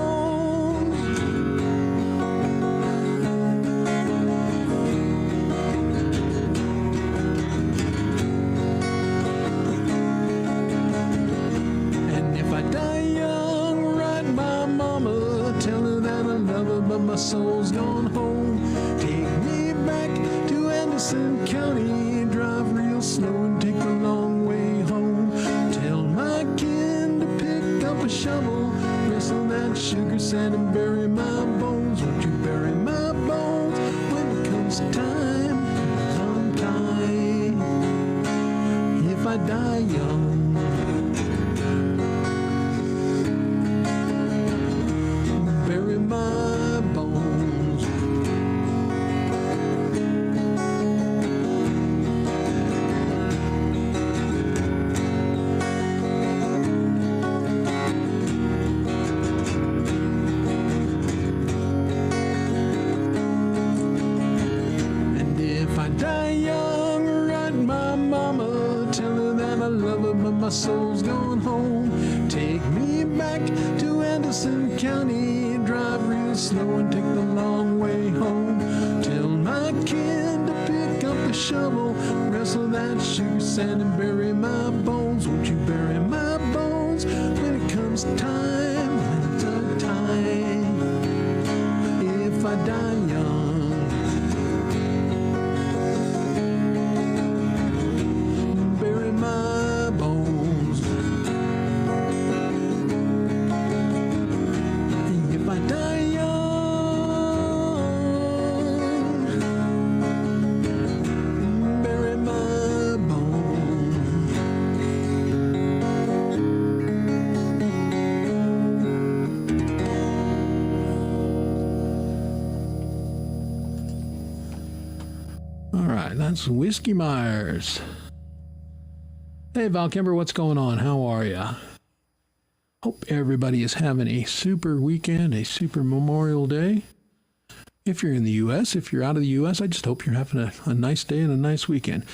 But my soul's gone home. Take me back to Anderson County, drive real slow and take the long way home. Tell my kin to pick up a shovel, wrestle that sugar sand and bury my bones. Won't you bury my bones when it comes time? 'Cause I'm dying if I die young. Bury my bones. And if I die young, write my mama, tell her that I love her, but my soul's gone home. slow and take the long way home. Tell my kid to pick up the shovel, wrestle that sugar sand and bury my bones. Won't you bury my bones when it comes time, when it's our time? If I die young, bury my bones. If I die young, bury my bones. All right, that's Whiskey Myers. Hey, Val Kimber, what's going on? How are ya? Hope everybody is having a super weekend, a super Memorial Day. If you're in the U.S., if you're out of the U.S., I just hope you're having a nice day and a nice weekend.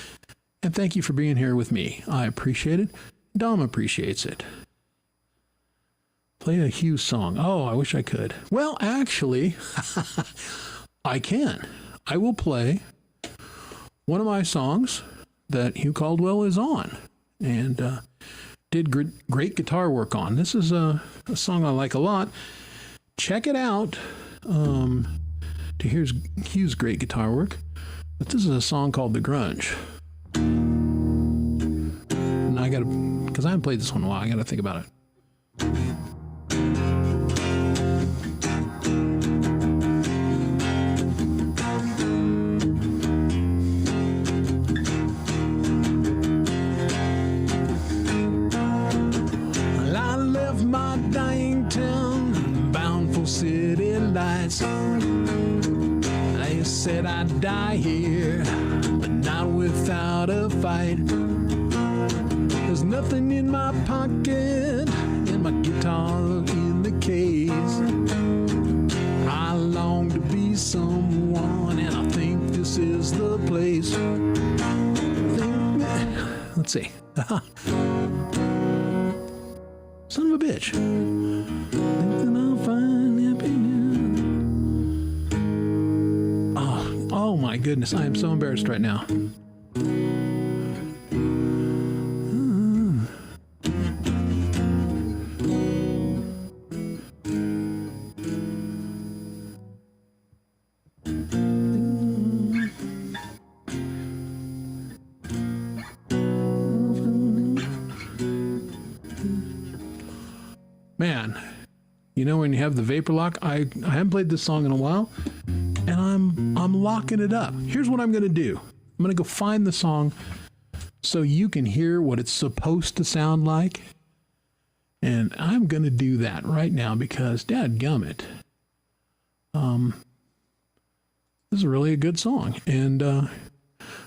And thank you for being here with me. I appreciate it. Dom appreciates it. Play a Hughes song. Oh, I wish I could. Well, actually, I can. I will play one of my songs that Hugh Caldwell is on and did great guitar work on. This is a song I like a lot. Check it out to hear Hugh's great guitar work. But this is a song called The Grunge. And I gotta, because I haven't played this one in a while, I gotta think about it. City lights. They said I'd die here, but not without a fight. There's nothing in my pocket, and my guitar in the case. I long to be someone, and I think this is the place. Let's see. Son of a bitch. Think that I'll find happiness. Oh my goodness, I am so embarrassed right now. Man, you know when you have the vapor lock, I haven't played this song in a while, and I'm locking it up. Here's what I'm going to do. I'm going to go find the song so you can hear what it's supposed to sound like, and I'm going to do that right now because, dadgummit, this is really a good song, and I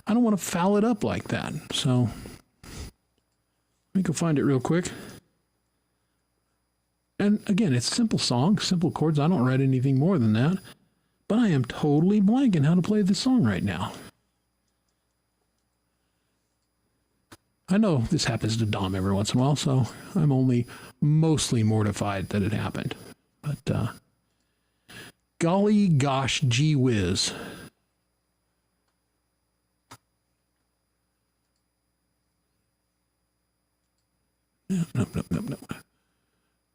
don't want to foul it up like that. So let me go find it real quick. And again, it's a simple song, simple chords. I don't write anything more than that. But I am totally blanking how to play this song right now. I know this happens to Dom every once in a while, so I'm only mostly mortified that it happened. But golly gosh gee whiz. No.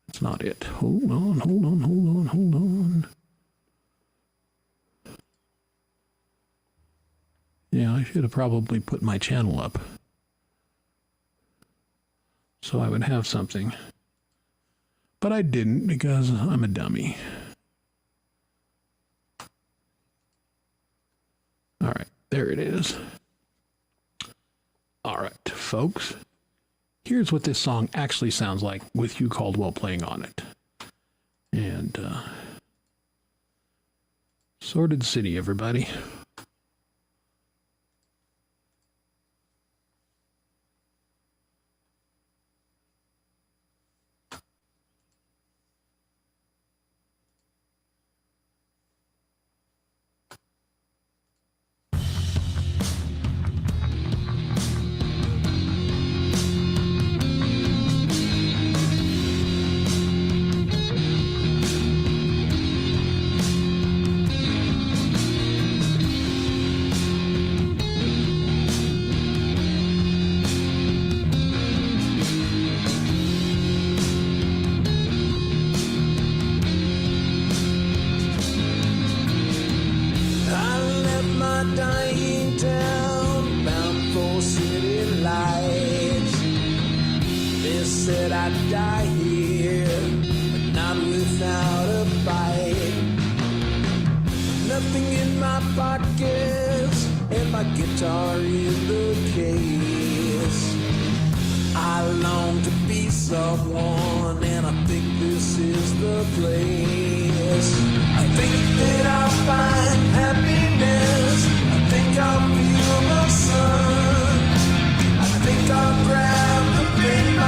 That's not it. Hold on. Yeah, I should have probably put my channel up so I would have something. But I didn't because I'm a dummy. All right, there it is. All right, folks. Here's what this song actually sounds like with Hugh Caldwell playing on it. And Sordid City, everybody. my dying town, bound for city lights. They said I'd die here, but not without a fight. Nothing in my pockets, and my guitar in the case. I long to be someone, and I think this is the place. I think that I'll find happiness. I think I'll feel the sun. I think I'll grab the fame I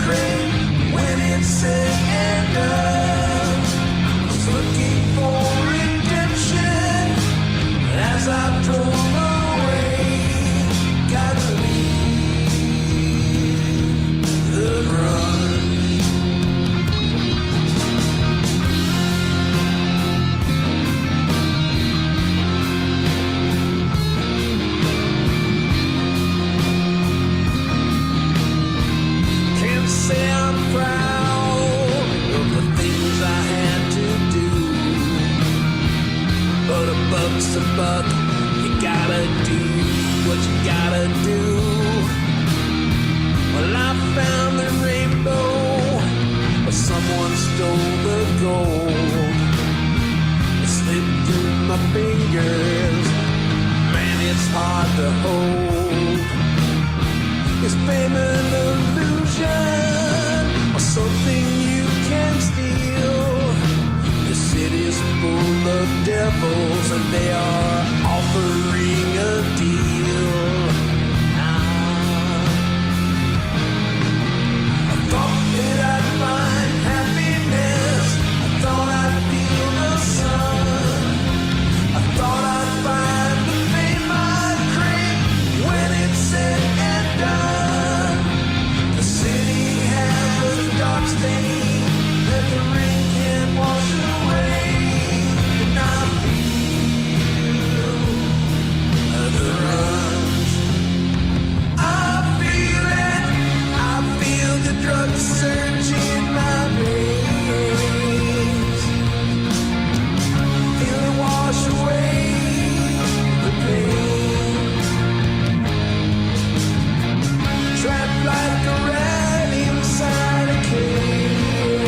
crave when it's said and done. I was looking for redemption as I drove away. Gotta leave the run. Can't say I'm proud of the things I had to do, but a buck's a buck. You gotta do what you gotta do. Well, I found the rainbow, but someone stole the gold. It slipped through my fingers, man, it's hard to hold. Is fame an illusion or something you can steal? The city's full of devils and they are offering a deal. I thought that I'd find happiness. I thought I'd feel the sun. I thought I'd find the fame I crave when it's said and done. The city has a dark stain that the rain can't wash away. And I feel the rush. I feel it. I feel the drug surge in my veins. Feel it wash away the pain. Trapped like a rat inside a cage.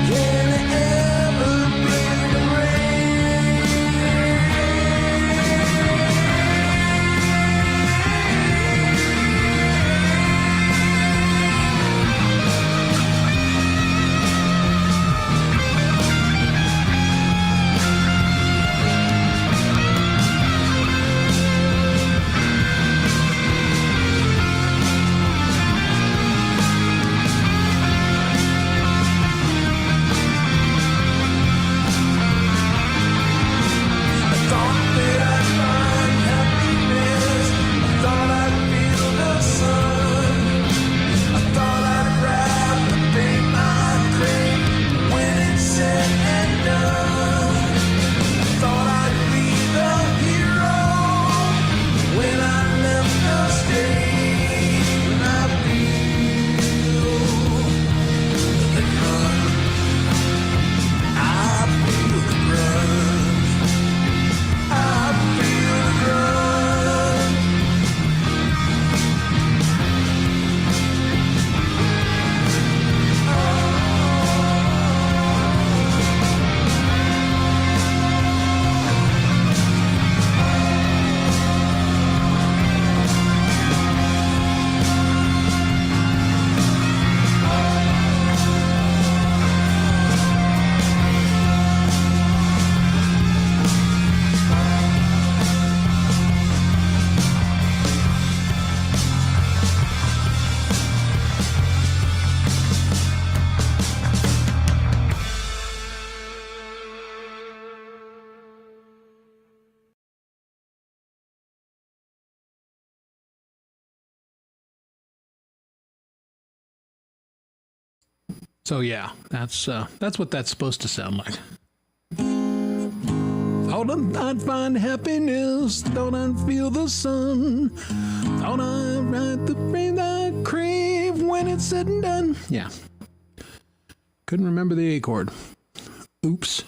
Can it ever be the rain? I thought that I'd find happiness. I thought I'd feel the sun. I thought I'd grab the fame I crave when it's said and done. I thought I'd be the hero when I left the stage. And I feel the grudge. I feel the grudge. I feel the grudge. So yeah, that's what that's supposed to sound like. Thought I'd find happiness, thought I'd feel the sun, thought I'd ride the rain I crave when it's said and done. Yeah. Couldn't remember the A chord. Oops.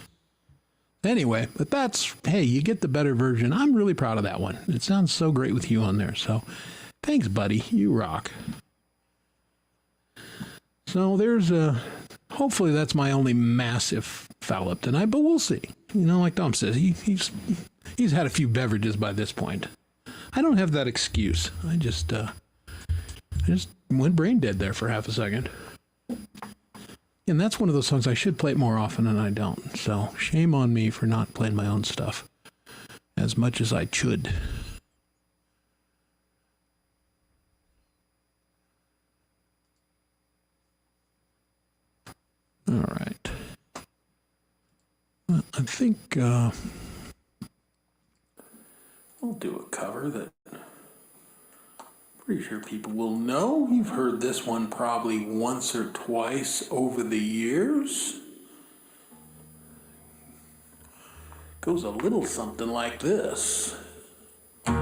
Anyway, but hey, you get the better version. I'm really proud of that one. It sounds so great with you on there. So thanks, buddy. You rock. So hopefully that's my only massive foul up tonight, but we'll see. Like Dom says, he's had a few beverages by this point. I don't have that excuse. I just went brain dead there for half a second. And that's one of those songs I should play it more often, and I don't. So shame on me for not playing my own stuff as much as I should. All right. Well, I think I'll do a cover that pretty sure people will know. You've heard this one probably once or twice over the years. Goes a little something like this. In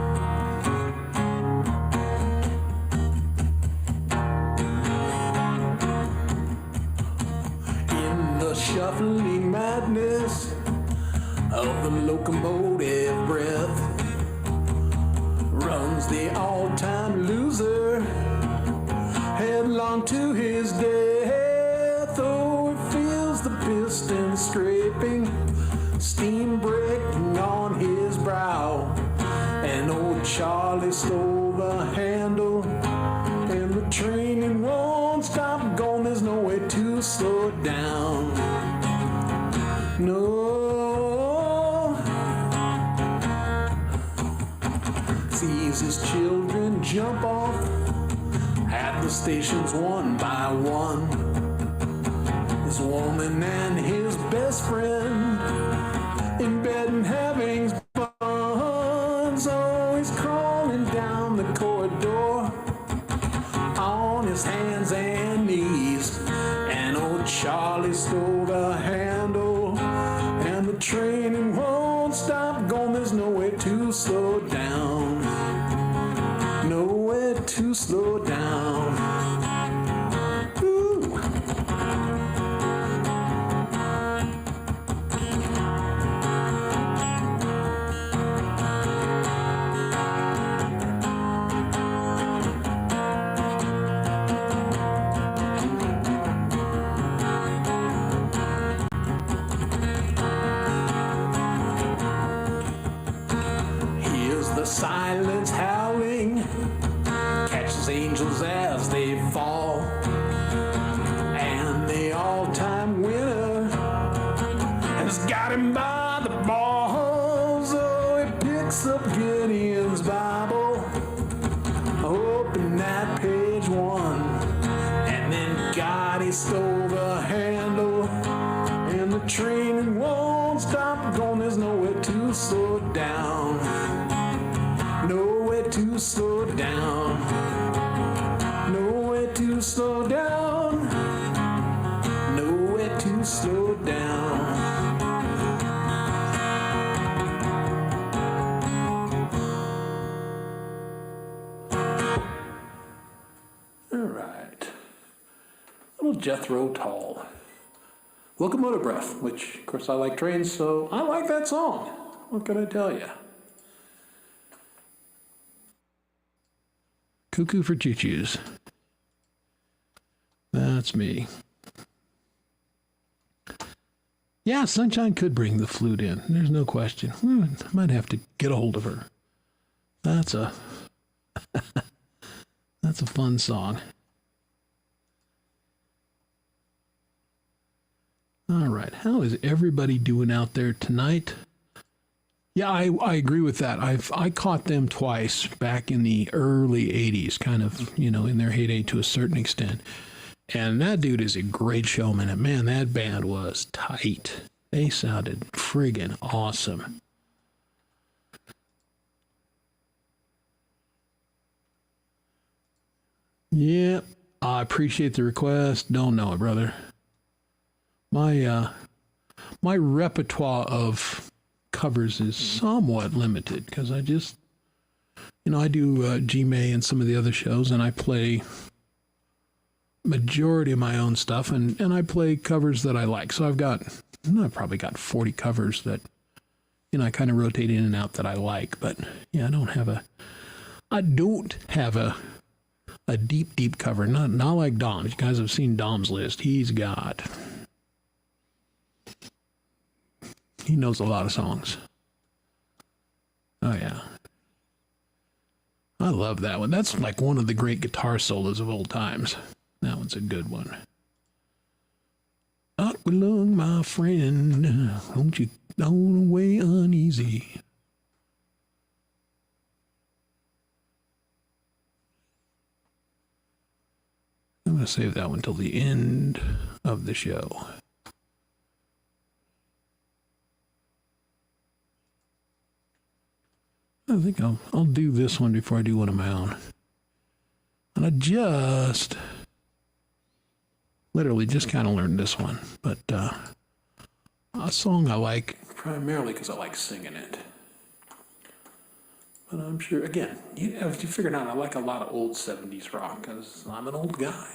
the shuffling madness of the locomotive breath runs the all-time loser headlong to his death. Oh, it feels the piston scraping, steam breaking on his brow, and old Charlie stole the handle, and the train it won't stop going. There's no way to slow it down. No. Sees his children jump off at the stations one by one. His woman and his best friend in bed and having fun. So he's crawling down the corridor on his hands and knees, and old Charlie stole the handle, and the train it won't stop going. There's no way to slow down. Nowhere to slow down. Ooh. Here's the silence howling, catches angels as they fall, and the all-time winner has got him by the balls. So he picks up Gideon's Bible, open that page 1, and then God, he stole the handle, and the train won't stop going. There's nowhere to slow down. Nowhere to slow down. Nowhere to slow down. Nowhere to slow down. All right. Little Jethro Tull. Locomotive Breath, which, of course, I like trains, so I like that song. What can I tell you? Cuckoo for choo-choos. That's me. Yeah, Sunshine could bring the flute in. There's no question. Might have to get a hold of her. That's a that's a fun song. All right. How is everybody doing out there tonight? Yeah, I agree with that. I caught them twice back in the early 80s, kind of, in their heyday to a certain extent. And that dude is a great showman. And man, that band was tight. They sounded friggin' awesome. Yep, I appreciate the request. Don't know it, brother. My repertoire of covers is somewhat limited because I just, I do G-May and some of the other shows, and I play majority of my own stuff, and I play covers that I like. So I've got I've probably got 40 covers that, I kind of rotate in and out that I like. But yeah, I don't have a deep cover. Not like Dom's. You guys have seen Dom's list. He knows a lot of songs. Oh yeah. I love that one. That's like one of the great guitar solos of old times. That one's a good one. Aqualung, my friend, don't you go away uneasy. I'm going to save that one till the end of the show. I think I'll do this one before I do one of my own. And I literally just kind of learned this one. But a song I like primarily because I like singing it. But I'm sure, again, you figured out I like a lot of old 70s rock because I'm an old guy.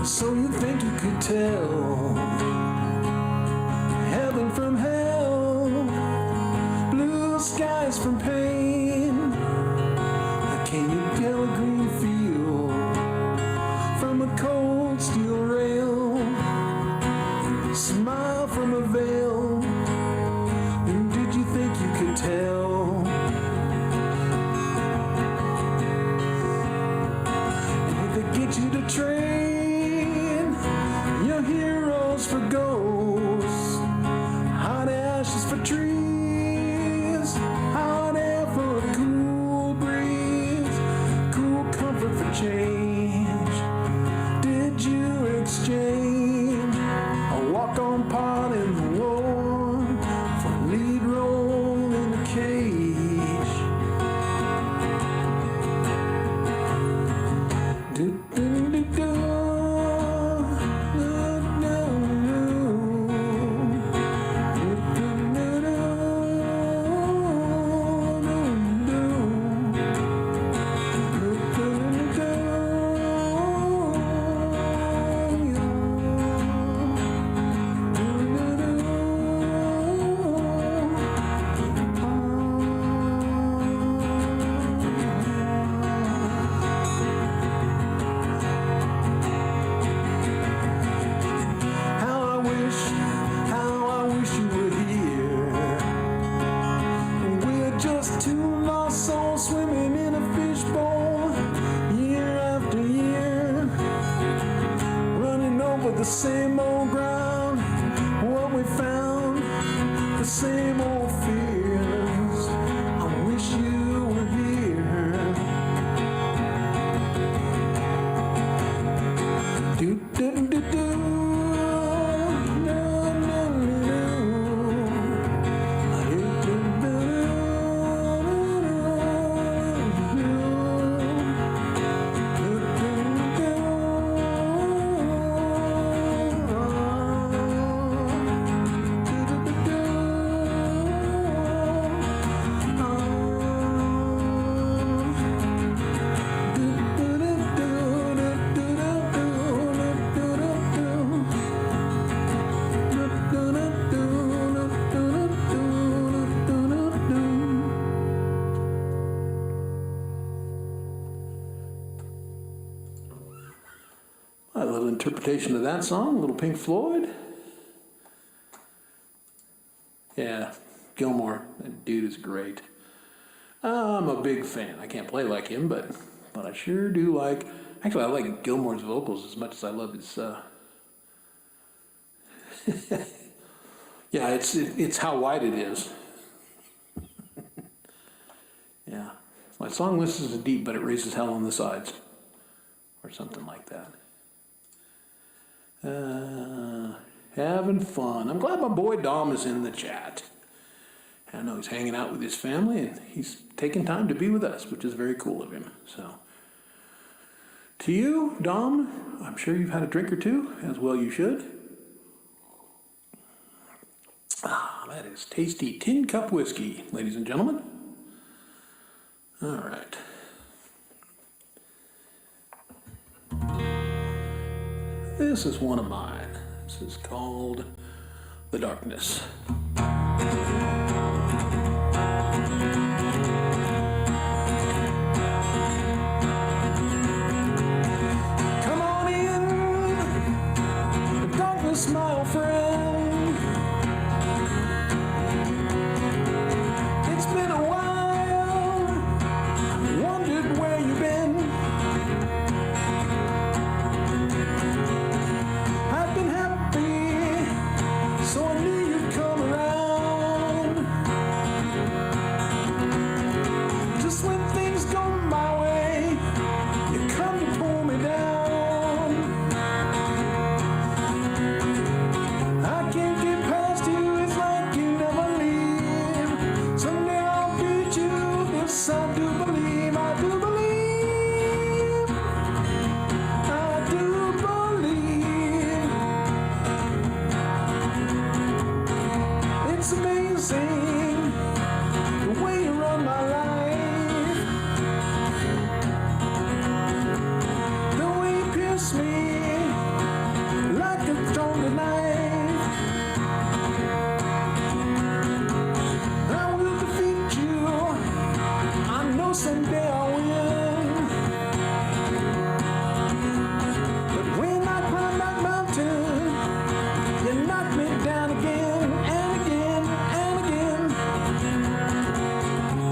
So you think you could tell heaven from hell, blue skies from pain? Can you tell a green field from a cold steel rail, smile from a veil? And did you think you could tell? And if they get you to train your heroes for ghosts, hot ashes for trees, hot air for a cool breeze, cool comfort for change? Did you exchange a walk-on part in the war for a lead role in the cage? Do-do-do-do. Swimming in a fishbowl year after year, running over the same old ground. What we found, the same old fears. I wish you were here. Do do do do. A little interpretation of that song, a little Pink Floyd. Yeah, Gilmore, that dude is great. I'm a big fan. I can't play like him, but I sure do like. Actually, I like Gilmore's vocals as much as I love Yeah, it's how wide it is. Yeah. My song list is deep, but it raises hell on the sides. Or something like that. Having fun. I'm glad my boy Dom is in the chat. I know he's hanging out with his family, and he's taking time to be with us, which is very cool of him. So, to you, Dom, I'm sure you've had a drink or two, as well you should. Ah, that is tasty tin cup whiskey, ladies and gentlemen. All right. This is one of mine. This is called The Darkness. Come on in, the darkness, my old friend. It's been a while, wondered where you've been. I've been happy, so I knew you'd come around. Just when things go my way, you come to pull me down. I can't get past you, it's like you never leave. Someday I'll beat you, this I do believe, I do believe, I do believe. It's amazing the way you run my life, the way you pierce me like a stronger knife. I will defeat you, I know someday I'll win. But when I climb that mountain, you knock me down again and again and again.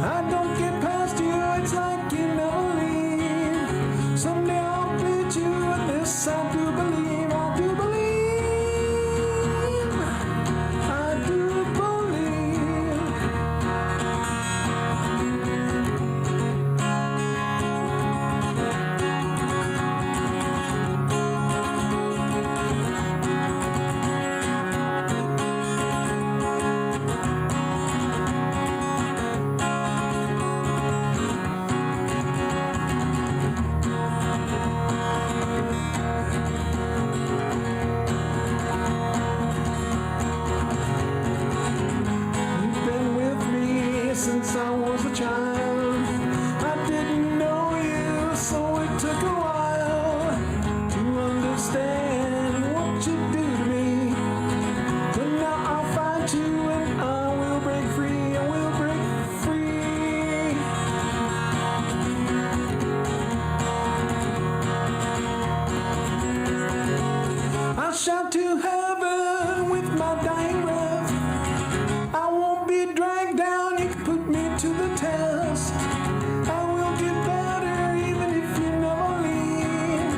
I don't get past you, it's like you never leave. Someday I'll beat you, and this I do believe, I do believe, I do believe. You've been with me since I was a child. I didn't know you, so it took a while to understand what you do to me. But now I'll find you and I will break free, I will break free. I'll shout to heaven with my dying breath. I won't be dragged down, you can put me to the test. I will get better even if you never leave.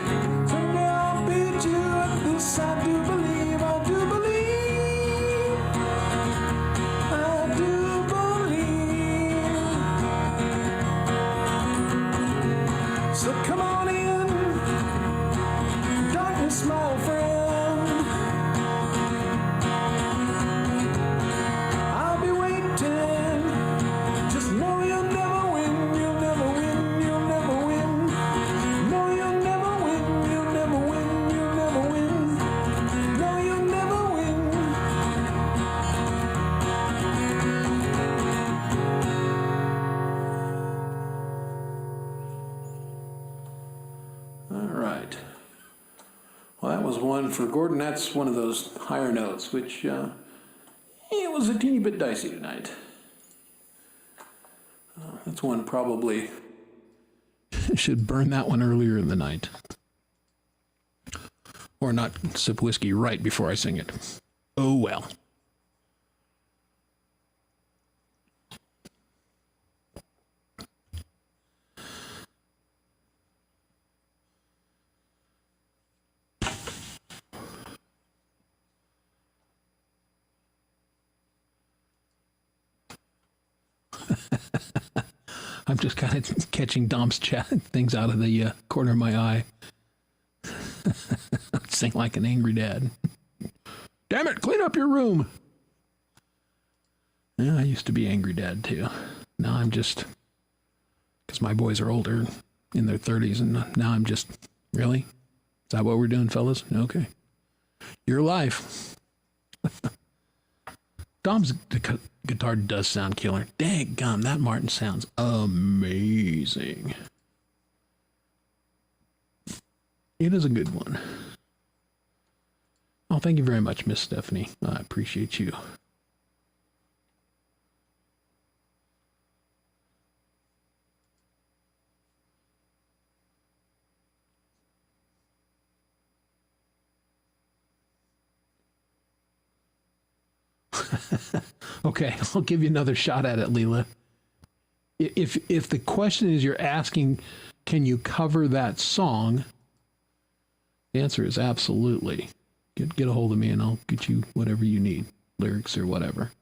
Someday I'll beat you at this, I do believe, I do believe, I do believe. So come on in, darkness, my old friend. I'll be waiting. Just know you'll never win. You'll never win. You'll never win. No, you'll never win. You'll never win. You'll never win. No, you'll never win. All right. Well, that was one for Gordon. That's one of those higher notes, which it was a teeny bit dicey tonight. That's one probably should burn that one earlier in the night, or not sip whiskey right before I sing it. Oh well. I'm just kind of catching Dom's chat things out of the corner of my eye. Sing like an angry dad. Damn it, clean up your room. Yeah, I used to be angry dad too. Now I'm just, because my boys are older, in their 30s, and now I'm just, really? Is that what we're doing, fellas? Okay. Your life. Dom's guitar does sound killer. Dang gum, that Martin sounds amazing. It is a good one. Oh, thank you very much, Miss Stephanie. I appreciate you. Okay, I'll give you another shot at it, Leela. If the question is you're asking, can you cover that song? The answer is absolutely. Get a hold of me and I'll get you whatever you need, lyrics or whatever.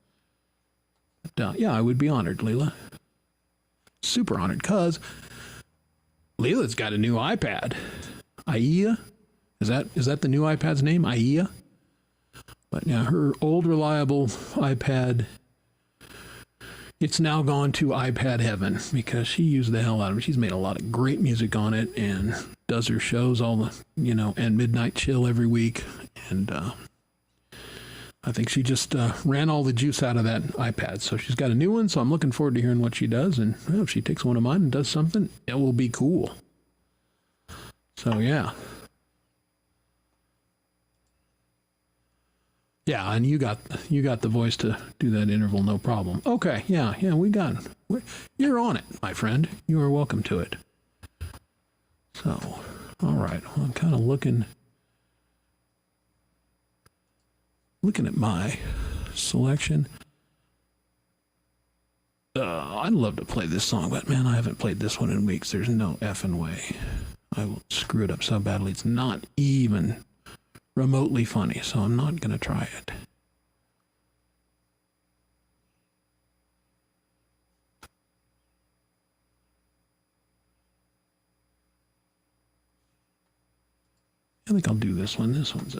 But, yeah, I would be honored, Leela. Super honored, because Leela's got a new iPad. Aya? Is that the new iPad's name? Aya? But now her old reliable iPad, it's now gone to iPad heaven because she used the hell out of it. She's made a lot of great music on it and does her shows all the, and Midnight Chill every week. And I think she just ran all the juice out of that iPad. So she's got a new one. So I'm looking forward to hearing what she does. And if she takes one of mine and does something, it will be cool. So yeah. Yeah, and you got the voice to do that interval, no problem. Okay, yeah, you're on it, my friend. You are welcome to it. So, all right, well, I'm kind of looking at my selection. I'd love to play this song, but man, I haven't played this one in weeks. There's no effing way. I will screw it up so badly. It's not even remotely funny, so I'm not going to try it. I think I'll do this one. This one's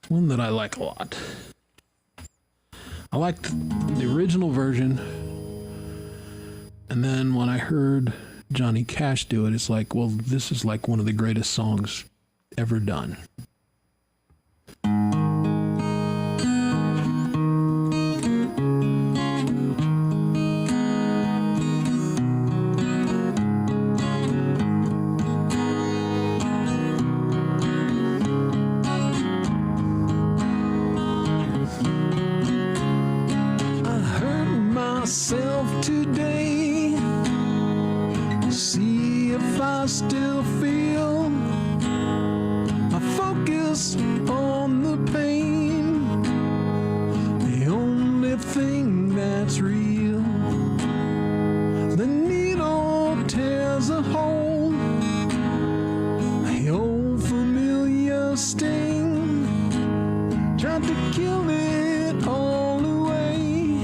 one that I like a lot. I liked the original version, and then when I heard Johnny Cash do it, it's like, well, this is like one of the greatest songs ever done. I hurt myself today. See if I still feel. Focus on the pain, the only thing that's real. The needle tears a hole, the old familiar sting. Tried to kill it all away,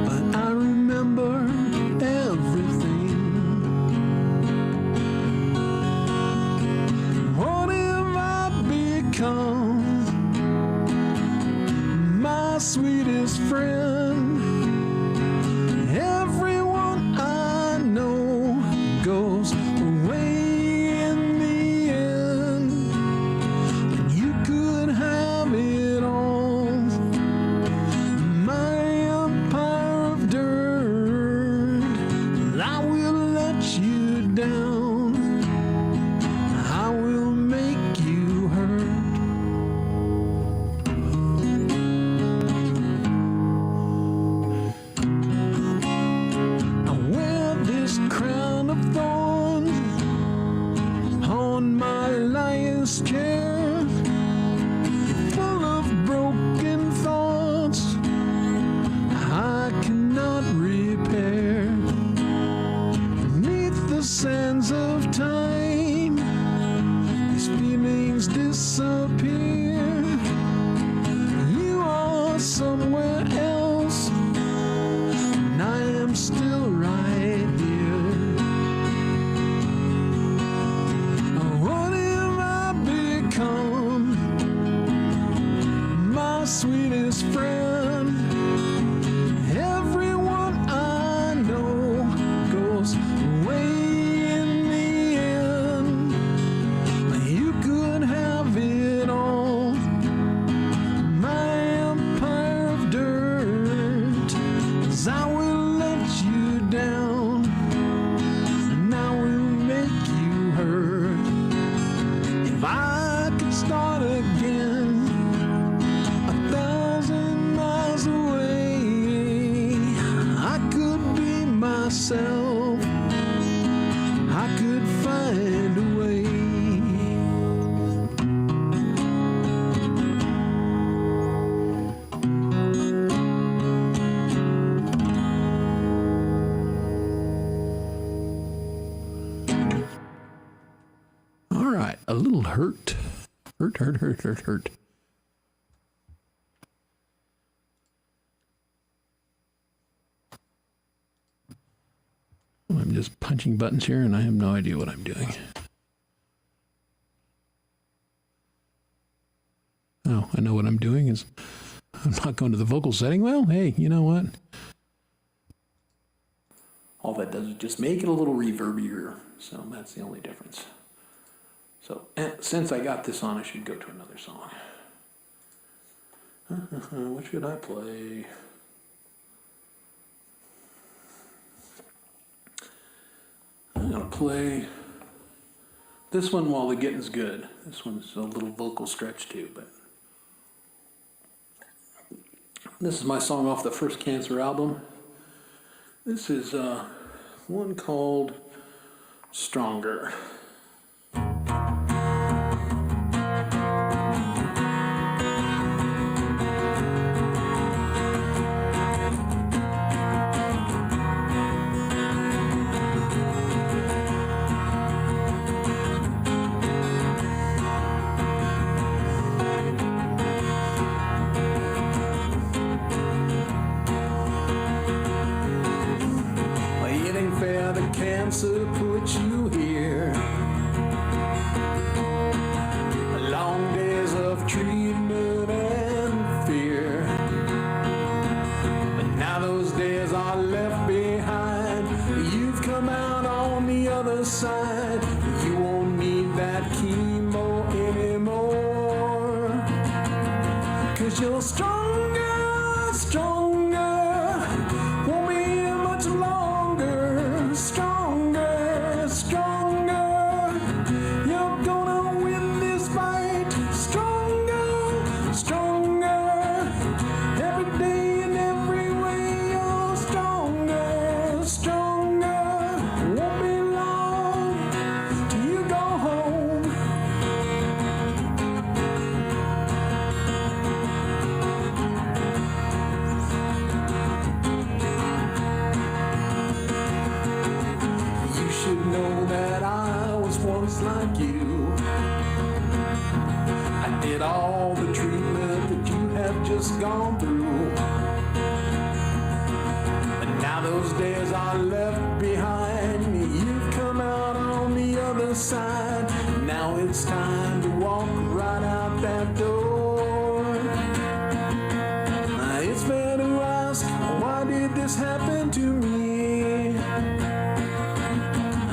but I remember everything. My sweetest friend, everyone I know goes away in the end, and you could have it all. My empire of dirt, I will let you down. I will make you hurt. Crown of thorns on my lion's chair, full of broken thoughts I cannot repair. Beneath the sands of time, these feelings disappear. You are somewhere else, and I am still sweetest friend. Everyone I know goes away in the end. You could have it all, my empire of dirt, 'cause I will let you down, and I will make you hurt. If I could start again 1,000 miles away, I could be myself, I could find a way. All right, a little hurt. Hurt. I'm just punching buttons here and I have no idea what I'm doing. Oh, I know what I'm doing is I'm not going to the vocal setting. Well, hey, you know what? All that does is just make it a little reverbier. So that's the only difference. So since I got this on, I should go to another song. What should I play? I'm going to play this one while the getting's good. This one's a little vocal stretch too, but this is my song off the first Cancer album. This is one called Stronger. Cancer put you here. Long days of treatment and fear. But now those days are left behind. You've come out on the other side. You won't need that chemo anymore. 'Cause you're stronger, stronger. Won't be much longer. Stronger, stronger. You're gonna win this fight. Stronger, stronger. Every day and every way you're stronger, stronger. Won't be long till you go home. You should know that I was once like you. I did all the treatment that you have just gone through. But now those days are left behind. You've come out on the other side. Now it's time to walk right out that door. It's fair to ask, why did this happen to me?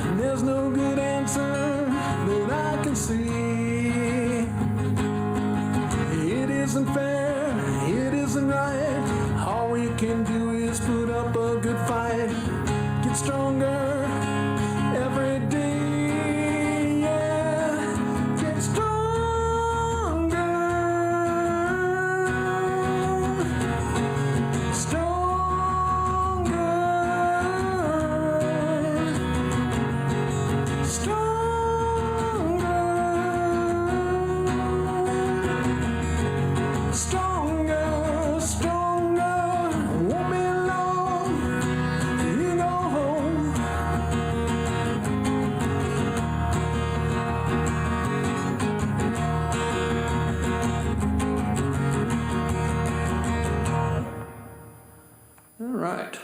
And there's no good answer that I can see. It isn't fair, it isn't right. All we can do is put up a good fight. Get stronger every day, yeah. Get stronger. Stronger. Stronger, stronger, won't be long till you go home. All right.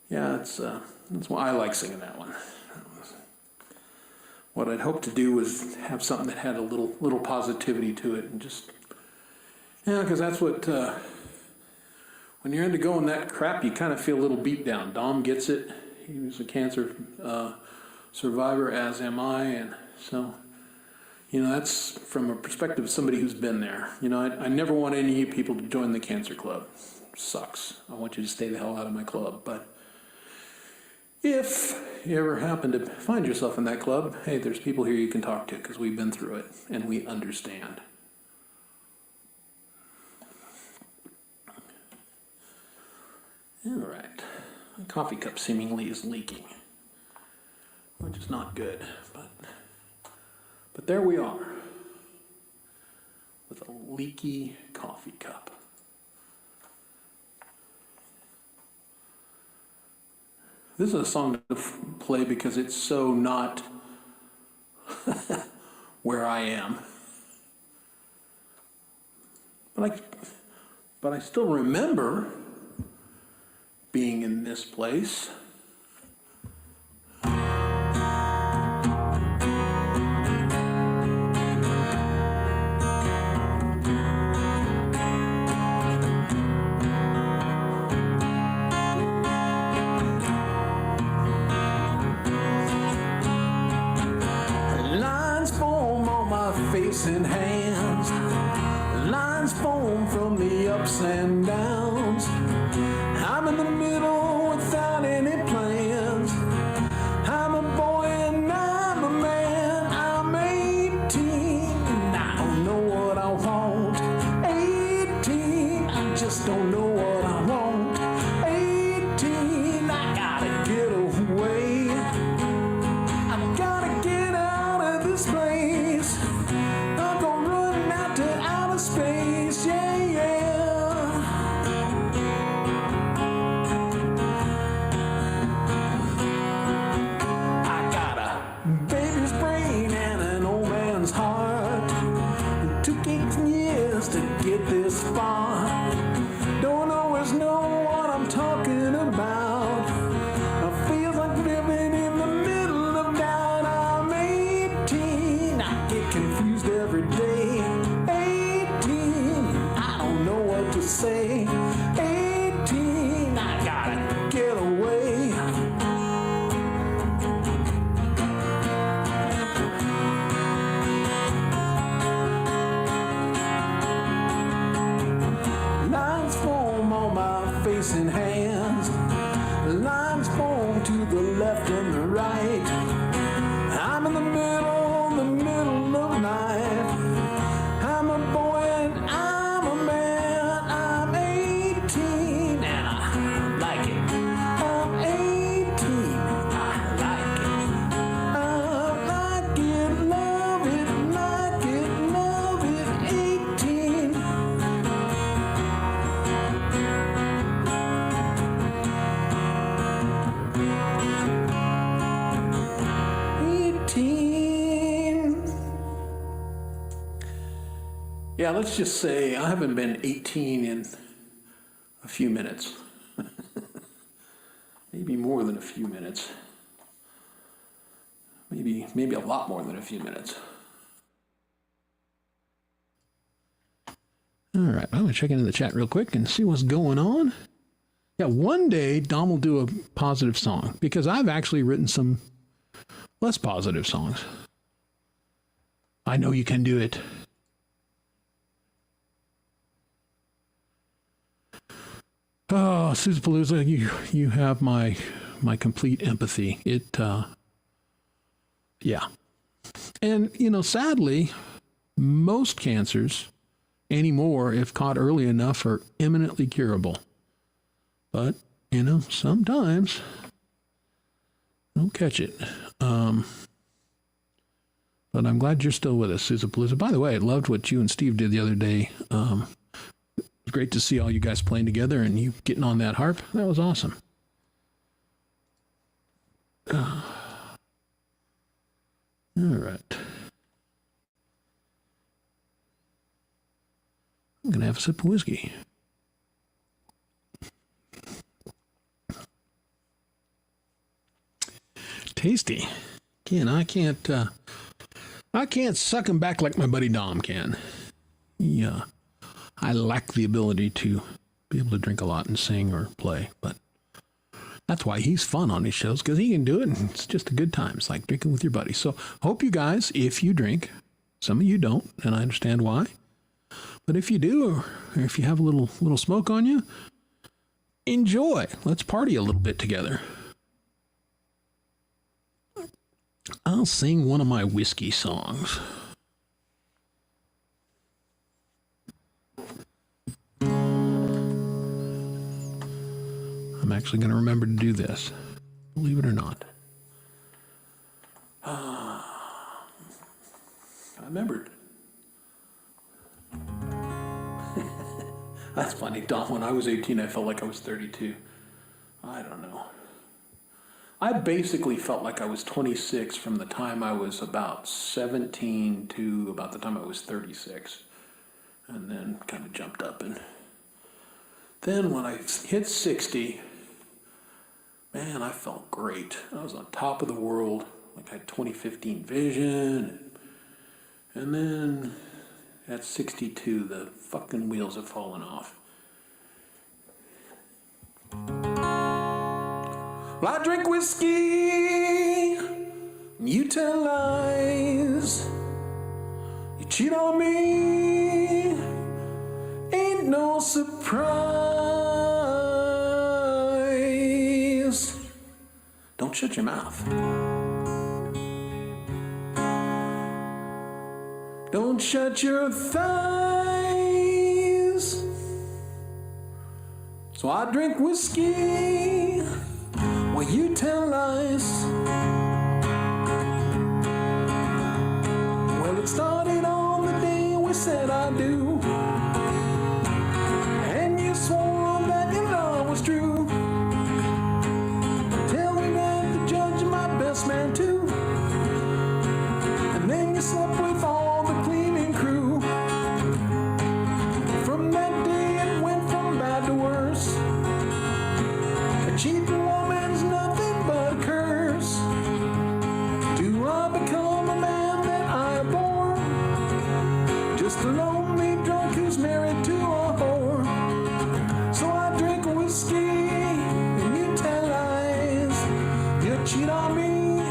Yeah, that's why I like singing that one. What I'd hoped to do was have something that had a little positivity to it, and just Yeah, because that's what, when you're undergoing that crap, you kind of feel a little beat down. Dom gets it. He was a cancer survivor, as am I, and so, that's from a perspective of somebody who's been there. I never want any of you people to join the cancer club. Sucks. I want you to stay the hell out of my club. But if you ever happen to find yourself in that club, hey, there's people here you can talk to because we've been through it and we understand. All right. My coffee cup seemingly is leaking, which is not good, but there we are with a leaky coffee cup. This is a song to play because it's so not where I am. But I still remember being in this place. And hands, lines form from the ups and downs. I'm in the middle without any plans. I'm a boy and I'm a man. I'm 18 and I don't know what I want. 18, I just don't know what I want. 18, I gotta get away. I gotta get out of this place. Space, yeah. I got a baby's brain and an old man's heart. It took 18 years to get this far. Don't always know what I'm talking about. I feel like living in the middle of doubt. I'm 18, I get confused every day. To say 18, I gotta get away. Lines form on my face and hands. Lines form to the left and the right. I'm in the middle of life. I'm a boy and I'm a man. Yeah, let's just say I haven't been 18 in a few minutes. Maybe more than a few minutes. Maybe a lot more than a few minutes. All right, I'm going to check into the chat real quick and see what's going on. Yeah, one day Dom will do a positive song because I've actually written some less positive songs. I know you can do it. Oh, Susapalooza, you have my complete empathy. Yeah. And, sadly, most cancers anymore, if caught early enough, are imminently curable. But, sometimes don't catch it. But I'm glad you're still with us, Susapalooza. By the way, I loved what you and Steve did the other day. It was great to see all you guys playing together and you getting on that harp. That was awesome. All right. I'm going to have a sip of whiskey. Tasty. Again, I can't suck him back like my buddy Dom can. Yeah. I lack the ability to be able to drink a lot and sing or play, but that's why he's fun on his shows, because he can do it, and it's just a good time. It's like drinking with your buddies. So hope you guys, if you drink, some of you don't, and I understand why, but if you do, or if you have a little smoke on you, enjoy. Let's party a little bit together. I'll sing one of my whiskey songs. I'm actually going to remember to do this, believe it or not. I remembered. That's funny, Don. When I was 18, I felt like I was 32. I don't know. I basically felt like I was 26 from the time I was about 17 to about the time I was 36. And then kind of jumped up. And then when I hit 60, man, I felt great. I was on top of the world. Like I had 2015 vision. And then at 62, the fucking wheels have fallen off. Well, I drink whiskey, you tell lies, you cheat on me, ain't no surprise. Don't shut your mouth. Don't shut your thighs. So I drink whiskey while you tell lies. Well, it started on the day we said I do, and you swore that your love was true. Tell me that the judge is my best man too. And then you slept with all the cleaning crew. From that day it went from bad to worse. A cheating woman's nothing but a curse. Do I become a man that I abhor? Just a lonely drunk who's married to a whore. So I drink whiskey and you tell lies. You cheat on me,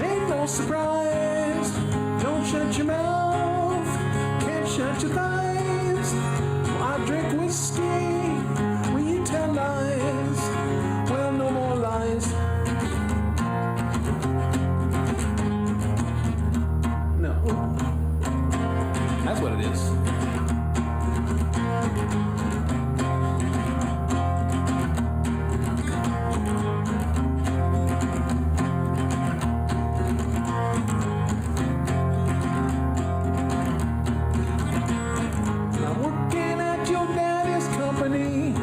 ain't no surprise. Don't shut your mouth, can't shut your thighs. So I drink whiskey when you tell lies. Well, no more lies. No. That's what it is. I'm working at your daddy's company.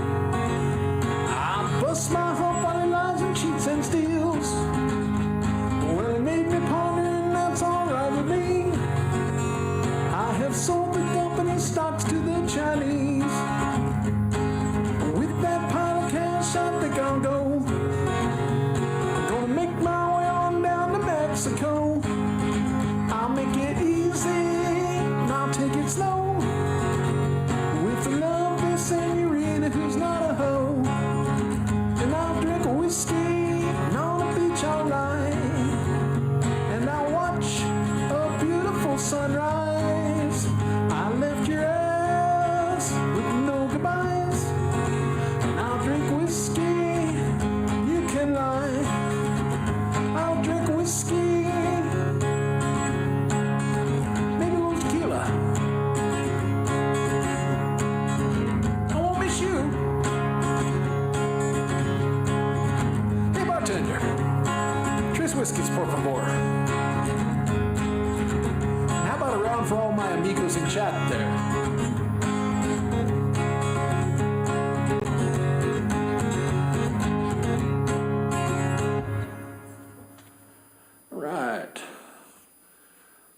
I bust my hump while he lies and cheats and steals. Well, it made me ponder, and that's alright with me. I have sold the company stocks to the Chinese. With that pile of cash, I think I'll go. I'm gonna make my way on down to Mexico. I'll make it easy, and I'll take it slow. With a lovely senorita who's not a hoe. And I'll drink whiskey on the beach all night. And I'll watch a beautiful sunrise. I left your ass with no goodbyes. And I'll drink whiskey, you can lie. I'll drink whiskey, maybe a little tequila. I won't miss you. Hey, bartender. Tres whiskeys, por favor. And how about a round for all my amigos in chat there? Right.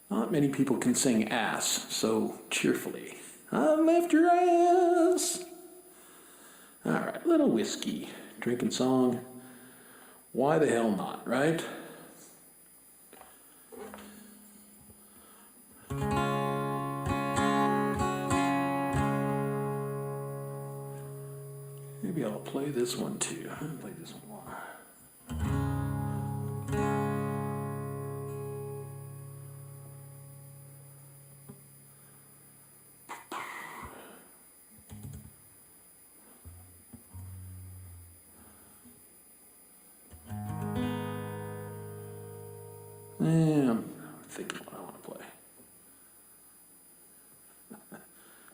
Not many people can sing ass so cheerfully. I left your ass. All right, little whiskey. Drinking song. Why the hell not, right? Maybe I'll play this one too. I'll play this one more. I'm thinking what I want to play.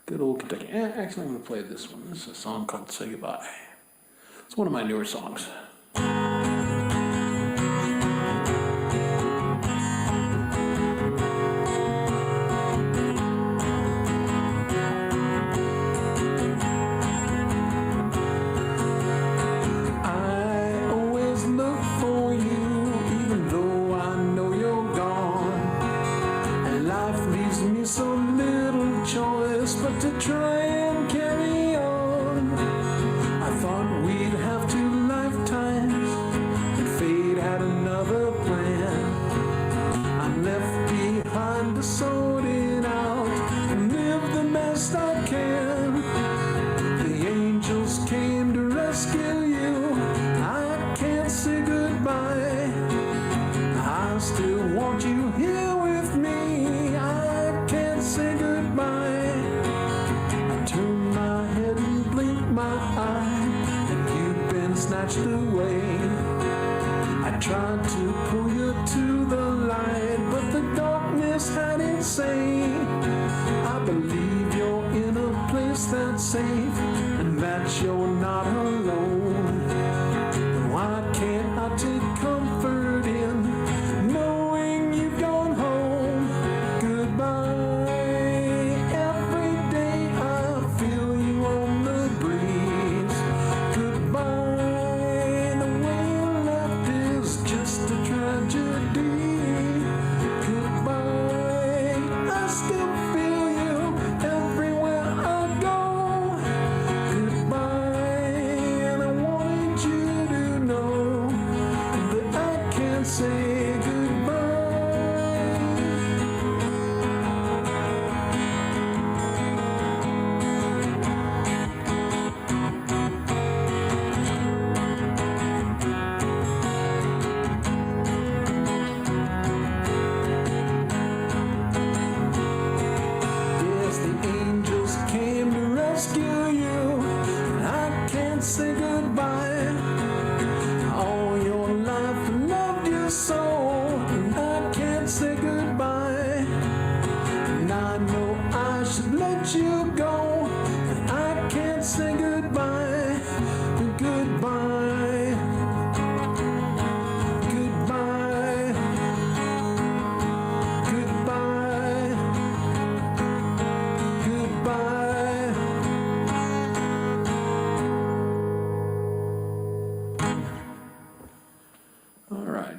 Good old Kentucky. Actually, I'm going to play this one. This is a song called Say Goodbye. It's one of my newer songs.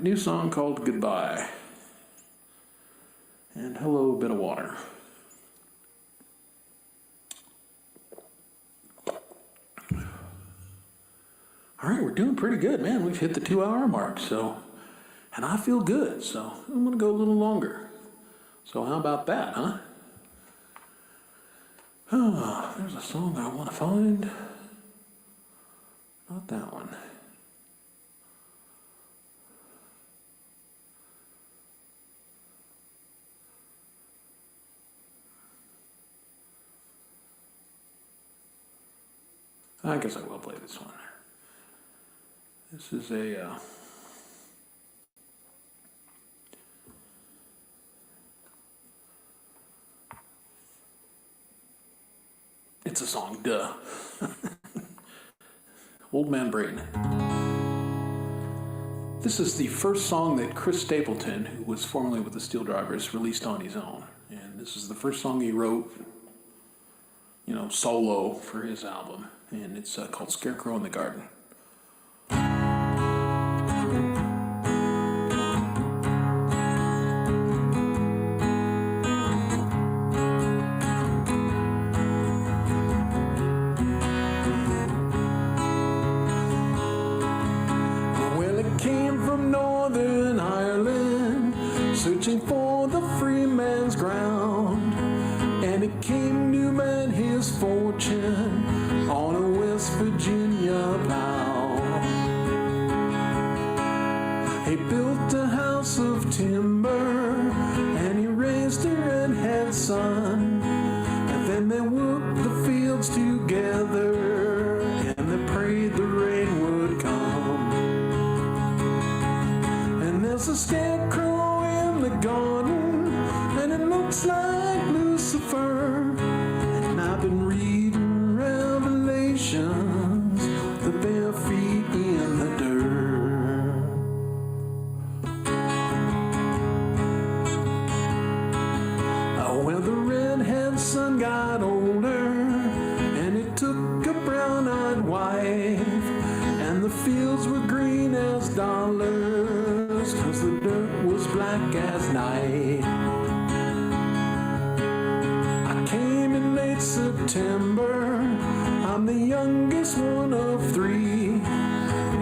New song called Goodbye. And hello, bit of water. All right, we're doing pretty good, man. We've hit the 2-hour mark, and I feel good, so I'm gonna go a little longer. So how about that, huh? Oh, there's a song I want to find. Not that one. I guess I will play this one. This is it's a song, duh. Old Man Brain. This is the first song that Chris Stapleton, who was formerly with the Steel Drivers, released on his own. And this is the first song he wrote, solo for his album. And it's called Scarecrow in the Garden. Well, it came from Northern Ireland, searching for the free man's ground, and it came to man his fortune on a west Virginia plow. He built a house of timber and he raised a redhead son. And then they worked the fields together and they prayed the rain would come. And there's a scarecrow in the garden and it looks like Lucifer. And I've been reading Revelations, the bare feet in the dirt. Well, the redhead son got older and he took a brown-eyed wife, and the fields were green as dollars 'cause the dirt was black as night. I came in late September, I'm the youngest one of three,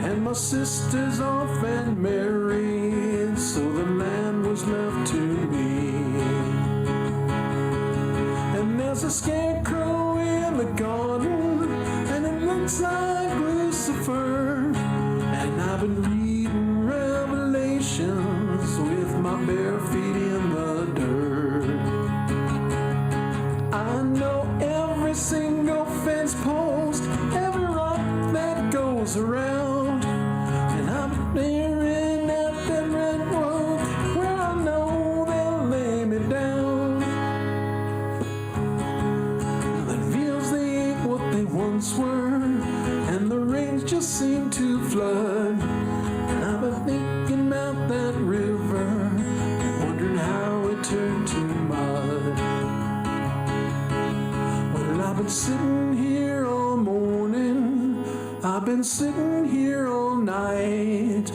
and my sister's off and married, so the land was left to me. And there's a scarecrow in the garden and it looks like Lucifer. And I've been reading Revelations with my bare feet in the dirt. I know every single fence post, every rock that goes around, and I'm staring at that redwood where I know they'll lay me down. The fields, they ain't what they once were, and the rains just seem to flood. And I've been thinking about that river, wondering how it turned to mud. Well, I've been sitting here all morning, I've been sitting here all night.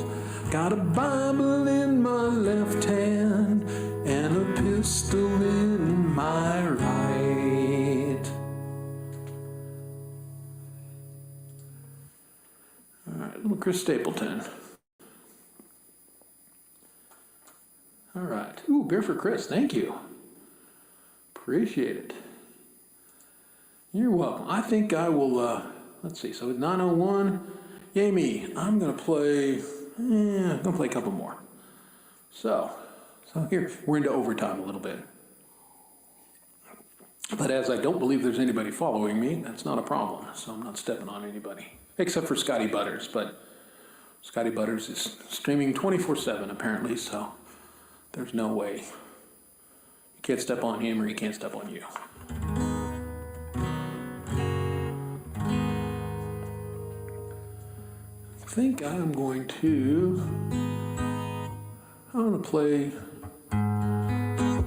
Got a Bible in my left hand and a pistol in my right. All right, little Chris Stapleton. All right. Ooh, beer for Chris. Thank you. Appreciate it. You're welcome. I think I will, let's see, so it's 9:01. Yay me. I'm going to play a couple more. So here, we're into overtime a little bit. But as I don't believe there's anybody following me, that's not a problem. So I'm not stepping on anybody. Except for Scotty Butters, but Scotty Butters is streaming 24/7 apparently, so there's no way. You can't step on him or he can't step on you. I think I'm going to play,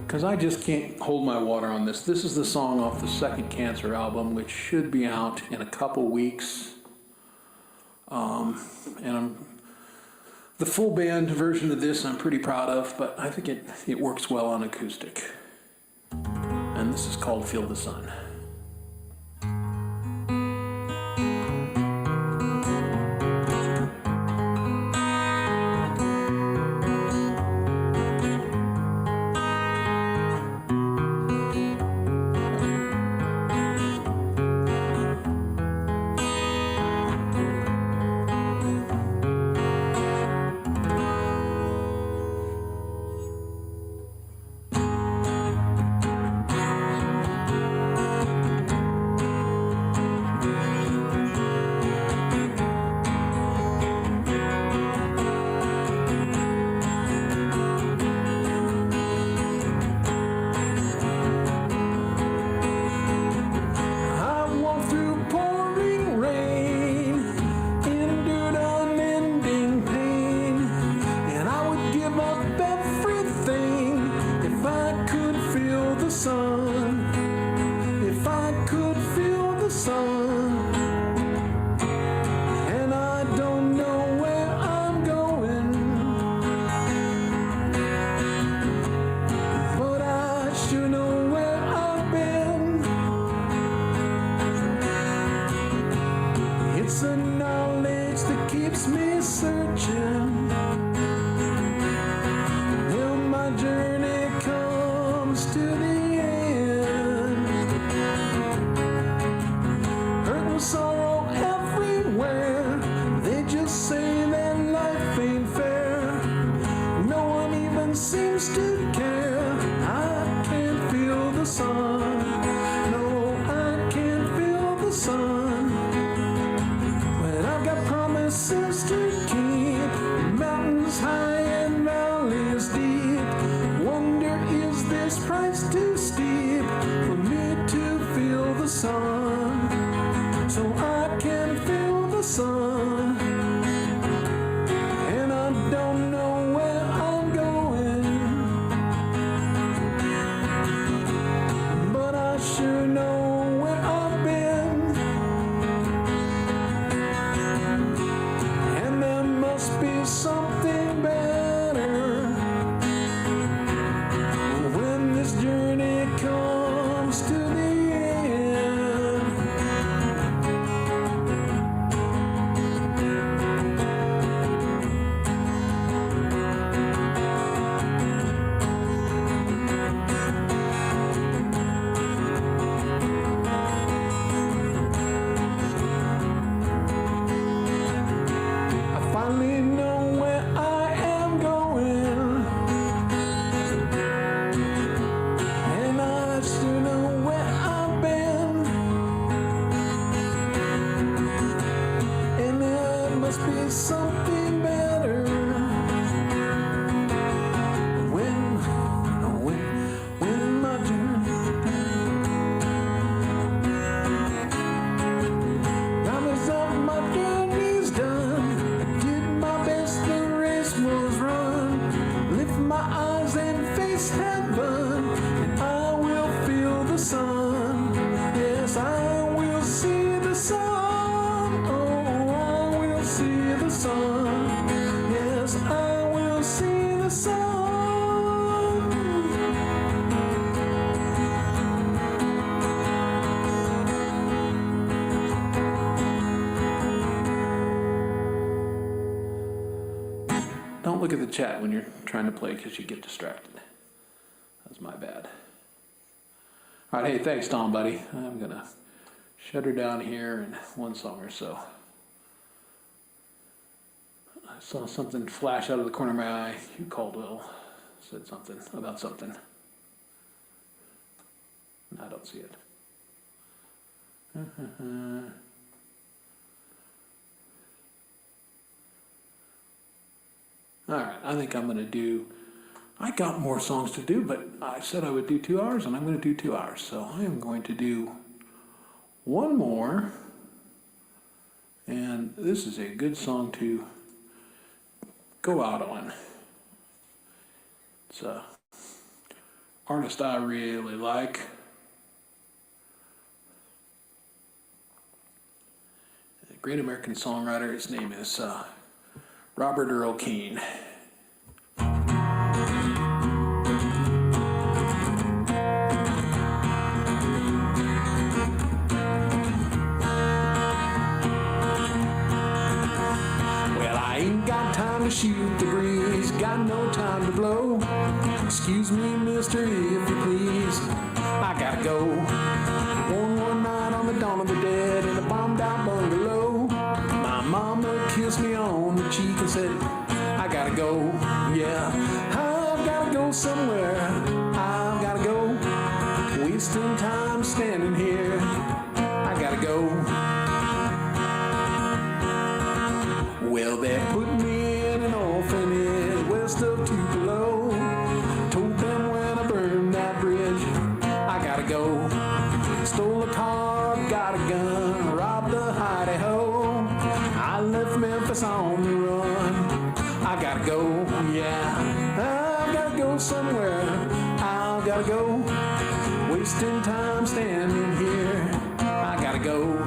because I just can't hold my water on this. This is the song off the second Cancer album, which should be out in a couple weeks. The full band version of this I'm pretty proud of, but I think it works well on acoustic. And this is called Feel the Sun. sun. No, I can't feel the sun. When I've got promises to keep, mountains high and valleys deep. Wonder, is this price too steep for me to feel the sun? So I can feel the sun. And I don't know where I'm going, but I sure know where I've been. And there must be something better when this journey comes to the end. I finally know where I am going, and I still know where I've been. And there must be something better when my journey promise of my journey's done. I did my best, the race was run. Lift my eyes and face heaven, and I will feel the sun. Yes, I will see the sun. Oh, I will see the sun. Yes, I will see the sun. Don't look at the chat when you're trying to play because you get distracted. That's my bad. All right, hey, thanks, Tom, buddy. I'm going to shut her down here in one song or so. I saw something flash out of the corner of my eye. Hugh Caldwell said something about something. No, I don't see it. All right, I think I'm going to do, I got more songs to do, but I said I would do 2 hours, and I'm going to do 2 hours. So I am going to do one more, and this is a good song to go out on. It's a artist I really like. A great American songwriter. His name is Robert Earl Keen. Well, I ain't got time to shoot the breeze, got no time to blow. Excuse me, mister, if you please, I gotta go. One night on the dawn of the dead in a bombed out bungalow. My mama kissed me on the cheek and said, I gotta go, yeah, I've gotta go somewhere, I've gotta go, wasting time standing here, I gotta go. Well, they put me in an orphanage west of Tupelo, told them when I burned that bridge, I gotta go, stole a car, got a gun, robbed a hidey-ho, I left Memphis on the run. I gotta go, yeah. I've gotta go somewhere. I've gotta go. Wasting time standing here. I gotta go.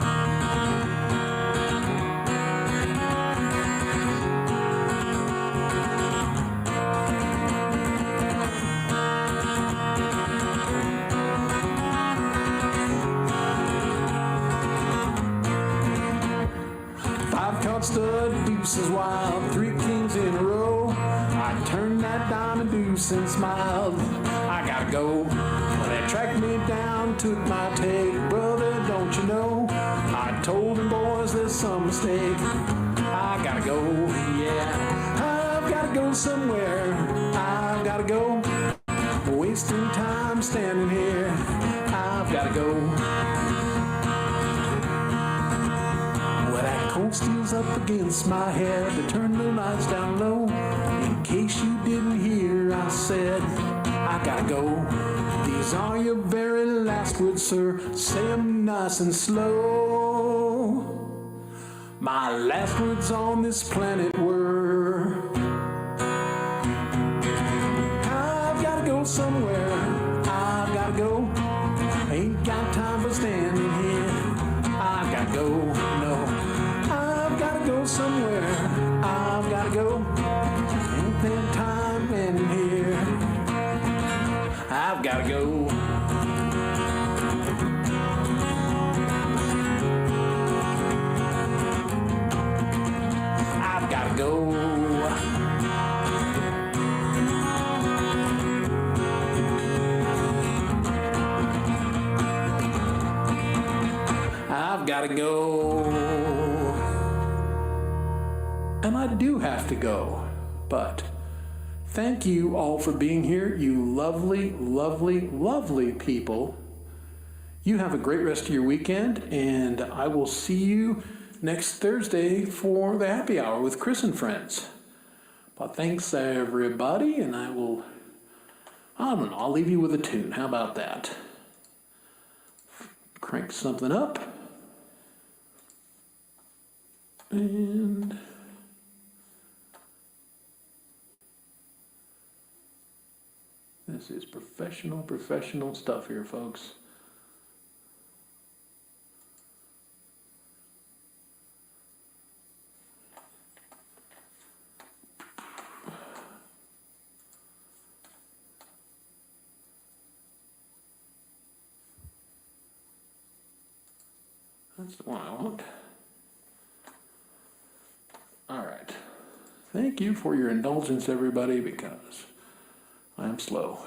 5-card stud, deuces wild, 3 kings in a row. I turned that diamond deuce and smiled. I gotta go. Well, they tracked me down, took my take. Brother, don't you know? I told them boys there's some mistake. I gotta go, yeah. I've gotta go somewhere. I've gotta go. Wasting time standing here. gotta go. Well, that cold steel's up against my head to turn the lights down low. In case you didn't hear, I said, I gotta go. These are your very last words, sir. Say them nice and slow. My last words on this planet were, I've gotta go somewhere. I've gotta go. Ain't got time for standing here. I've gotta go. No, I've gotta go somewhere. I've gotta go. Ain't there time in here. I've gotta go. I've gotta go. I've gotta go. And I do have to go, but thank you all for being here, you lovely, lovely, lovely people. You have a great rest of your weekend, and I will see you next Thursday for the happy hour with Chris and friends. But thanks everybody, and I don't know, I'll leave you with a tune. How about that? Crank something up. And this is professional stuff here, folks. That's the one I want. All right. Thank you for your indulgence, everybody, because I'm slow.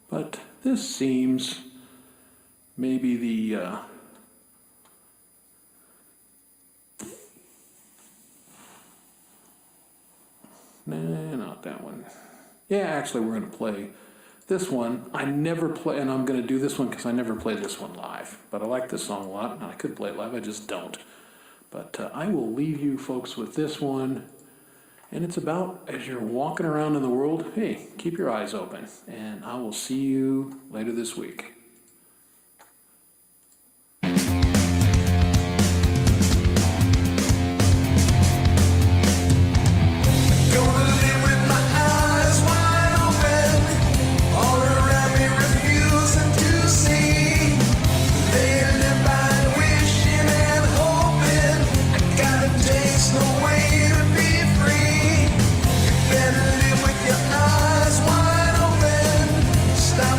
But this seems maybe the nah, not that one. Yeah, actually, we're going to play this one. I never play, and I'm going to do this one because I never play this one live. But I like this song a lot, and I could play it live, I just don't. But I will leave you folks with this one. And it's about, as you're walking around in the world, hey, keep your eyes open. And I will see you later this week.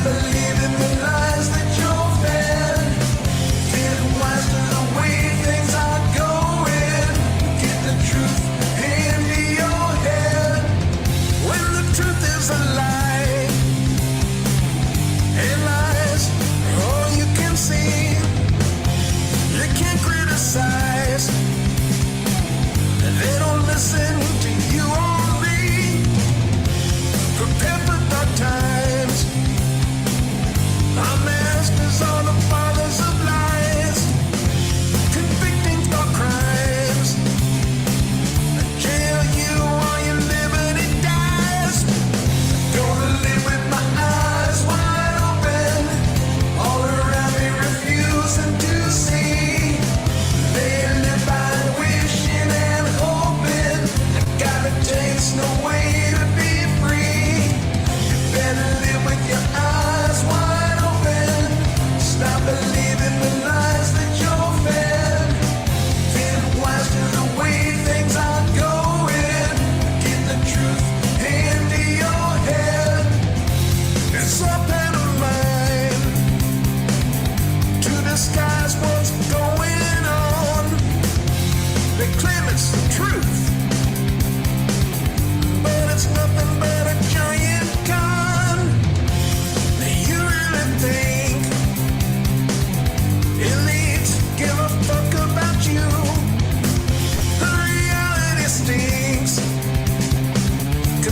Believe in the lies.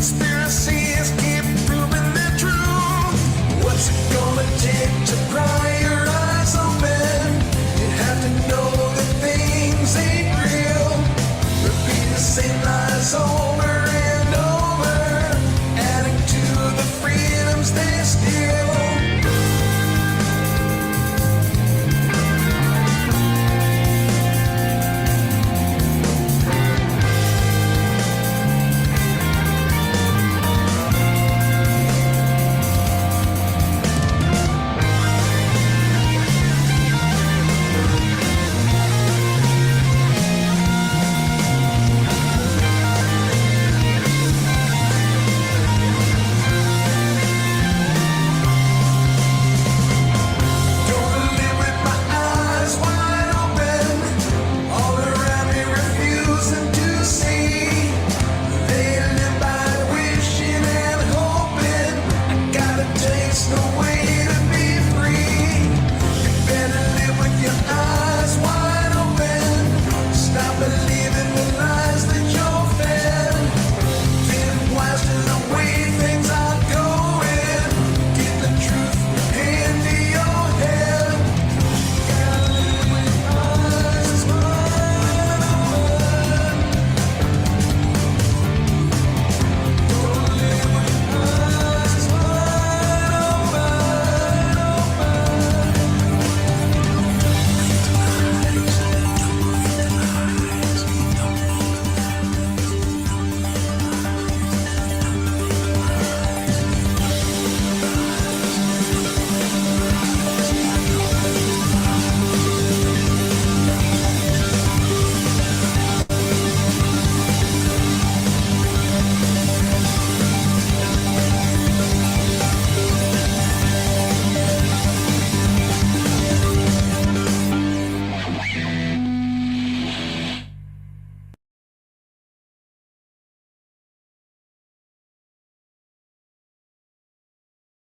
conspiracy.